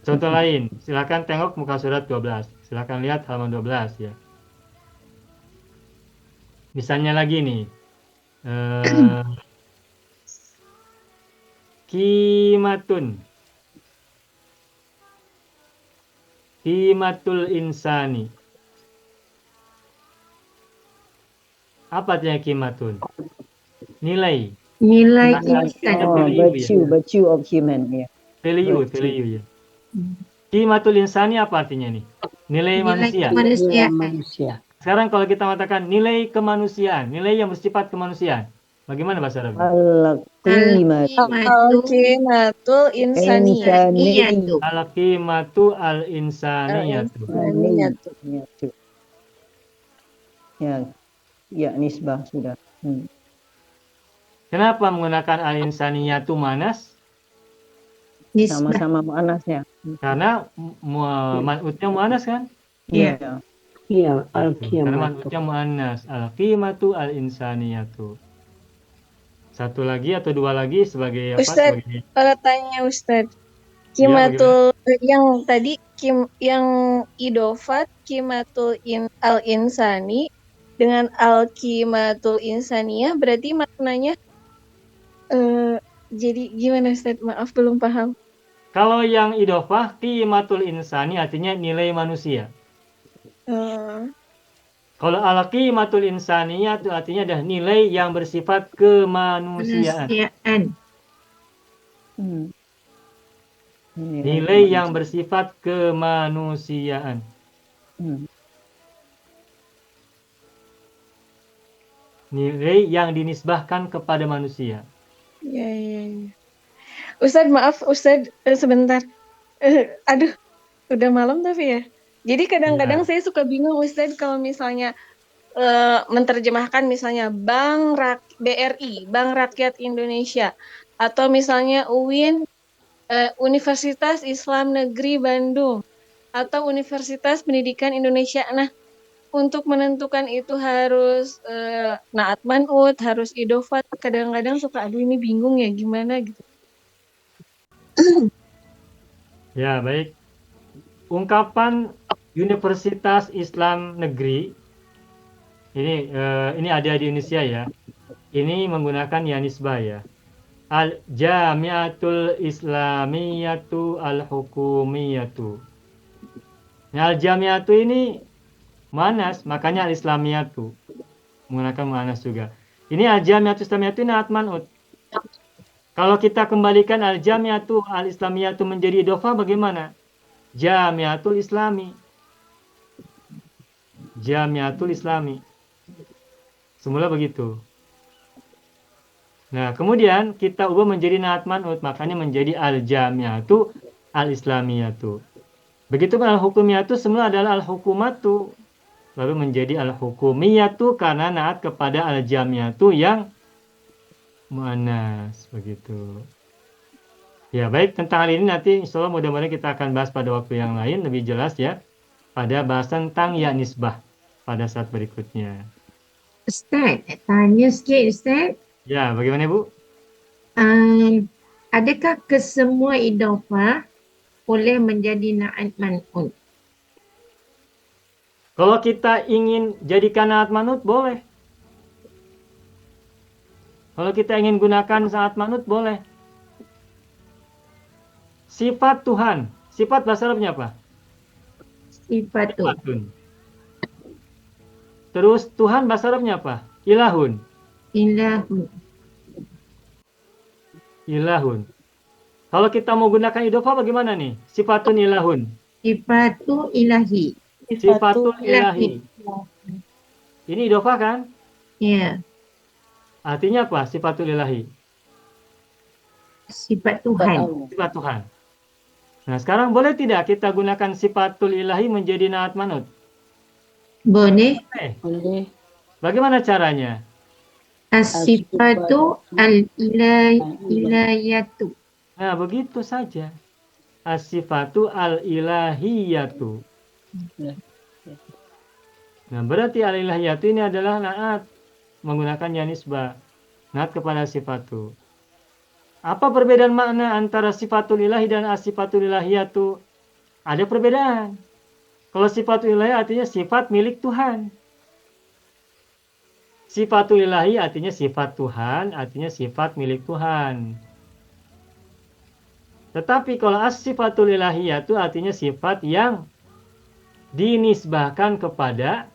Contoh lain, silakan tengok muka surat 12. Silakan lihat halaman 12 ya. Misalnya lagi nih. Kimatul insani. Apa artinya kimatun? Nilai. Virtue of human. Yeah. Value ya. Kimatul insani apa artinya nih? Nilai manusia. Sekarang kalau kita mengatakan nilai kemanusiaan, nilai yang bersifat kemanusiaan, bagaimana bahasa Arab? Al-qimatul insaniyatu. Al-qimatu al-insaniyatu. Ya, nisbah sudah. Kenapa menggunakan al-insaniyatu manas? Sama-sama muannasnya. Karena man'utnya muannas kan? Iya. Iya, Karena man'utnya muannas. Al-qimatu al-insaniyatu. Satu lagi atau dua lagi sebagai apa? Ustaz, kalau tanya Ustaz, kimatul yang tadi yang idofat kimatul al-insani dengan al-qimatul insaniyah berarti maknanya jadi gimana Ustaz? Maaf belum paham. Kalau yang idofah qimatul insani artinya nilai manusia. Kalau al-qimatul insaniyah itu artinya adalah nilai yang bersifat kemanusiaan. Nilai yang bersifat kemanusiaan. Nilai yang dinisbahkan kepada manusia. Ya. Ustaz, maaf Ustaz, sebentar. Aduh, udah malam tapi ya. Jadi kadang-kadang saya suka bingung Ustaz kalau misalnya menerjemahkan misalnya BRI, Bank Rakyat Indonesia, atau misalnya UIN, Universitas Islam Negeri Bandung, atau Universitas Pendidikan Indonesia. Nah, untuk menentukan itu harus naat man'ut, harus idofat. Kadang-kadang suka aduh ini bingung ya gimana gitu. Ya, baik. Ungkapan Universitas Islam Negeri ini ada di Indonesia ya. Ini menggunakan ya nisbah ya. Al-Jami'atul Islamiyatu Al-Hukumiyatu. Nah, Al-Jami'atu ini muannas, makanya Al-Islamiyatu menggunakan muannas juga. Ini Al-Jami'atu Islamiyatu ini naat man'ut. Kalau kita kembalikan Al-Jami'atu Al-Islamiyatu menjadi idofah bagaimana? Jami'atul Islami. Jami'atul Islami. Semula begitu. Nah, kemudian kita ubah menjadi naat man'ut, makanya menjadi Al-Jami'atu Al-Islamiyatu. Begitu pun Al-Hukumiyatu semula adalah Al-Hukumatu. Lalu menjadi Al-Hukumiyatu karena naat kepada Al-Jami'atu yang muannas begitu. Ya, baik, tentang hal ini nanti insya Allah mudah-mudahan kita akan bahas pada waktu yang lain lebih jelas ya, pada bahasan tentang ya nisbah pada saat berikutnya. Ustaz, tanya sikit Ustaz. Ya, bagaimana Bu? Adakah kesemua idofah boleh menjadi naat man'ut? Kalau kita ingin jadikan naat man'ut boleh. Kalau kita ingin gunakan naat man'ut boleh. Sifat Tuhan. Sifat bahasa Arabnya apa? Sifatun. Terus Tuhan bahasa Arabnya apa? Ilahun. Ilahu. Ilahun. Kalau kita mau gunakan idhofah bagaimana nih? Sifatun ilahun. Sifatu ilahi. Sifatul ilahi. Ini idhofah kan? Ya. Artinya apa? Sifatul ilahi. Sifat Tuhan. Sifat Tuhan. Nah, sekarang boleh tidak kita gunakan sifatul ilahi menjadi naat manut? Boleh. Boleh. Bagaimana caranya? As-sifatu al-ilahiyatu. Nah, begitu saja. As-sifatu al-ilahiyatu. Nah, berarti al-ilahiyatu ini adalah naat. Menggunakan ya nisbah. Naat kepada sifatu. Apa perbedaan makna antara sifatul ilahi dan as-sifatul ilahiyatu? Ada perbedaan. Kalau sifatul ilahi artinya sifat milik Tuhan. Sifatul ilahi artinya sifat Tuhan, artinya sifat milik Tuhan. Tetapi kalau as-sifatul ilahiyatu artinya sifat yang dinisbahkan kepada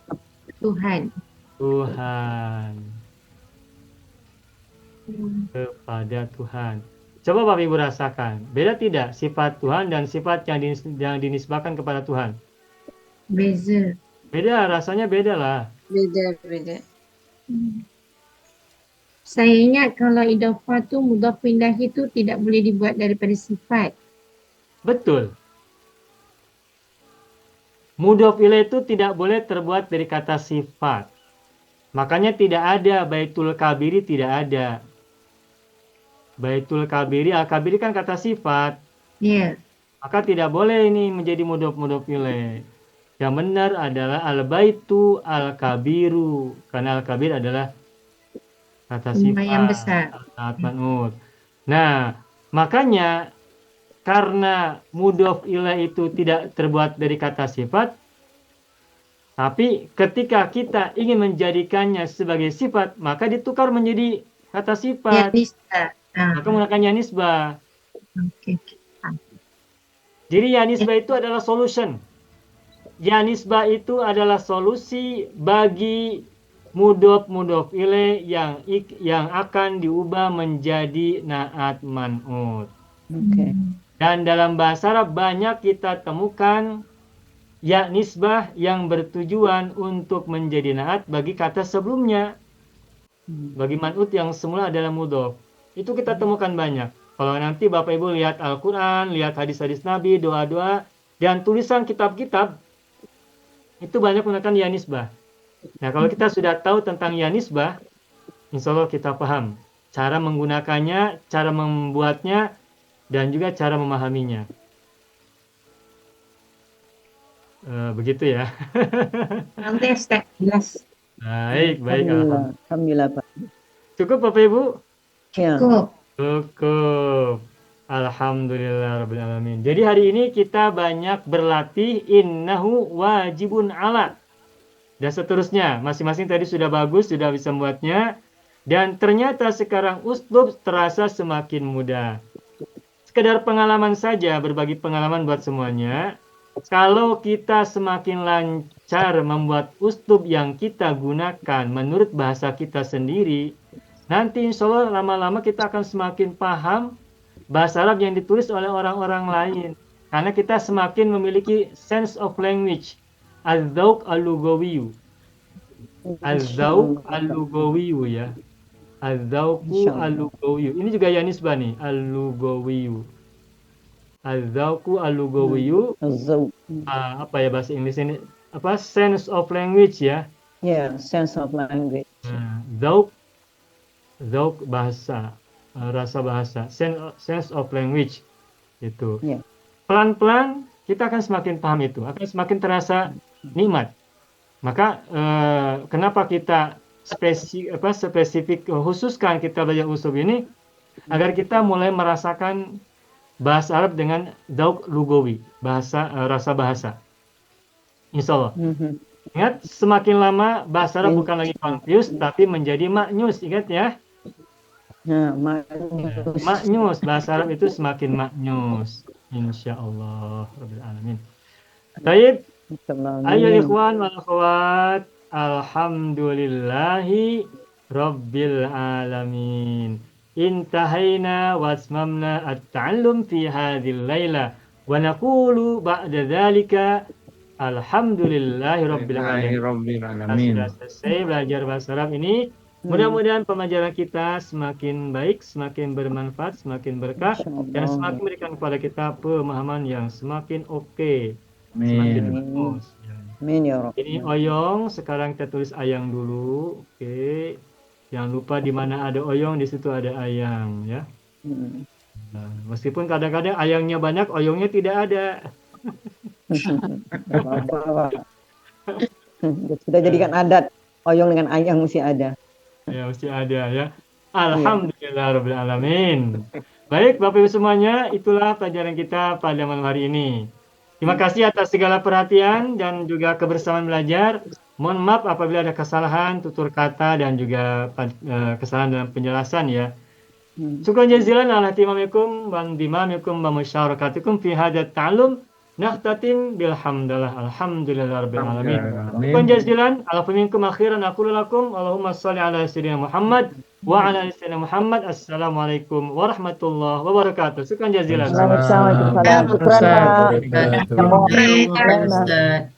Tuhan. Kepada Tuhan. Coba Bapak Ibu rasakan. Beda tidak sifat Tuhan dan sifat yang dinisbahkan kepada Tuhan? Beza. Beda, rasanya beda lah. Beda. Saya ingat kalau idhofah tu mudhaf ilahi tu tidak boleh dibuat daripada sifat. Betul. Mudhaf ilaih itu tidak boleh terbuat dari kata sifat. Makanya tidak ada Baitul Kabiri, tidak ada. Baitul Kabiri, Al-Kabiri kan kata sifat. Iya. Maka tidak boleh ini menjadi mudhaf ilaih. Yang benar adalah Al-Baitu Al-Kabiru. Karena Al-Kabir adalah kata sifat. Yang besar. Man'ut. Nah, makanya karena mudhaf ilaih itu tidak terbuat dari kata sifat, tapi ketika kita ingin menjadikannya sebagai sifat, maka ditukar menjadi kata sifat. Maka menggunakan ya nisbah. Jadi ya nisbah itu adalah solution. Ya nisbah itu adalah solusi bagi mudhaf ilaih yang akan diubah menjadi naat man'ut. Dan dalam bahasa Arab banyak kita temukan ya nisbah yang bertujuan untuk menjadi naat bagi kata sebelumnya. Bagi man'ut yang semula adalah mudhaf. Itu kita temukan banyak. Kalau nanti Bapak Ibu lihat Al-Quran, lihat hadis-hadis Nabi, doa-doa, dan tulisan kitab-kitab, itu banyak menggunakan ya nisbah. Nah, kalau kita sudah tahu tentang ya nisbah, insya Allah kita paham cara menggunakannya, cara membuatnya, dan juga cara memahaminya. Begitu ya. Baik. Alhamdulillah Pak. Cukup Bapak Ibu? Ya. Cukup. Alhamdulillah Rabbil Alamin. Jadi hari ini kita banyak berlatih innahu wajibun ala. Dan seterusnya. Masing-masing tadi sudah bagus, sudah bisa membuatnya. Dan ternyata sekarang uslub terasa semakin mudah. Sekedar pengalaman saja, berbagi pengalaman buat semuanya. Kalau kita semakin lancar membuat uslub yang kita gunakan menurut bahasa kita sendiri, nanti insya Allah lama-lama kita akan semakin paham bahasa Arab yang ditulis oleh orang-orang lain. Karena kita semakin memiliki sense of language. Al-Zawq al-Lugawiyu. Al-Zawq al-Lugawiyu ya. Al-Zawqu al-Lugawiyu. Ini juga ya nisbah nih. Al-Lugawiyu. Al-Zawqu al-Lugawiyu. Apa ya bahasa Inggris ini? Apa? Sense of language ya. Ya, sense of language. Zawq bahasa, rasa bahasa, sense of language itu. Pelan-pelan kita akan semakin paham itu, akan semakin terasa nikmat. Maka kenapa kita spesifik khususkan kita belajar usul ini agar kita mulai merasakan bahasa Arab dengan Zawq lugawi, bahasa rasa bahasa. Insya Allah. Ingat, semakin lama bahasa Arab bukan lagi confused tapi menjadi maknyus. Ingat ya. Maknyus, bahasa Arab itu semakin maknyus. Insya Allah Rabbil Alamin. Baik. Ayo ikhwan wal akhwat, alhamdulillahi rabbil alamin. Intahaina wasmamna at-ta'allum fi hadhil laila wa naqulu ba'da dzalika alhamdulillahi rabbil alamin. Kita sudah selesai belajar bahasa Arab ini. Mudah-mudahan pembelajaran kita semakin baik, semakin bermanfaat, semakin berkah, dan semakin memberikan kepada kita pemahaman yang semakin oke, semakin bagus. Amin ya Rabb. Ini Oyong, sekarang kita tulis Ayang dulu, oke. Jangan lupa di mana ada Oyong, di situ ada Ayang, ya. Nah, meskipun kadang-kadang Ayangnya banyak, Oyongnya tidak ada. Sudah jadikan adat, Oyong dengan Ayang mesti ada. Ya, mesti ada ya. Alhamdulillah alamin. Baik, Bapak Ibu semuanya, itulah pelajaran kita pada malam hari ini. Terima kasih atas segala perhatian dan juga kebersamaan belajar. Mohon maaf apabila ada kesalahan tutur kata dan juga kesalahan dalam penjelasan ya. Syukran jazilan ala timamikum wa dimamikum wa musyarakatikum fi hadat ta'allum. Nahtatim bilhamdulillah alhamdulillahirabbil alamin. Syukran jazilan ala minkum akhiran aqulu lakum Allahumma shalli ala sayyidina Muhammad wa ala ali sayyidina Muhammad. Assalamualaikum warahmatullahi wabarakatuh. Syukran jazilan. Assalamualaikum. Syukran Pak. Waalaikumsalam.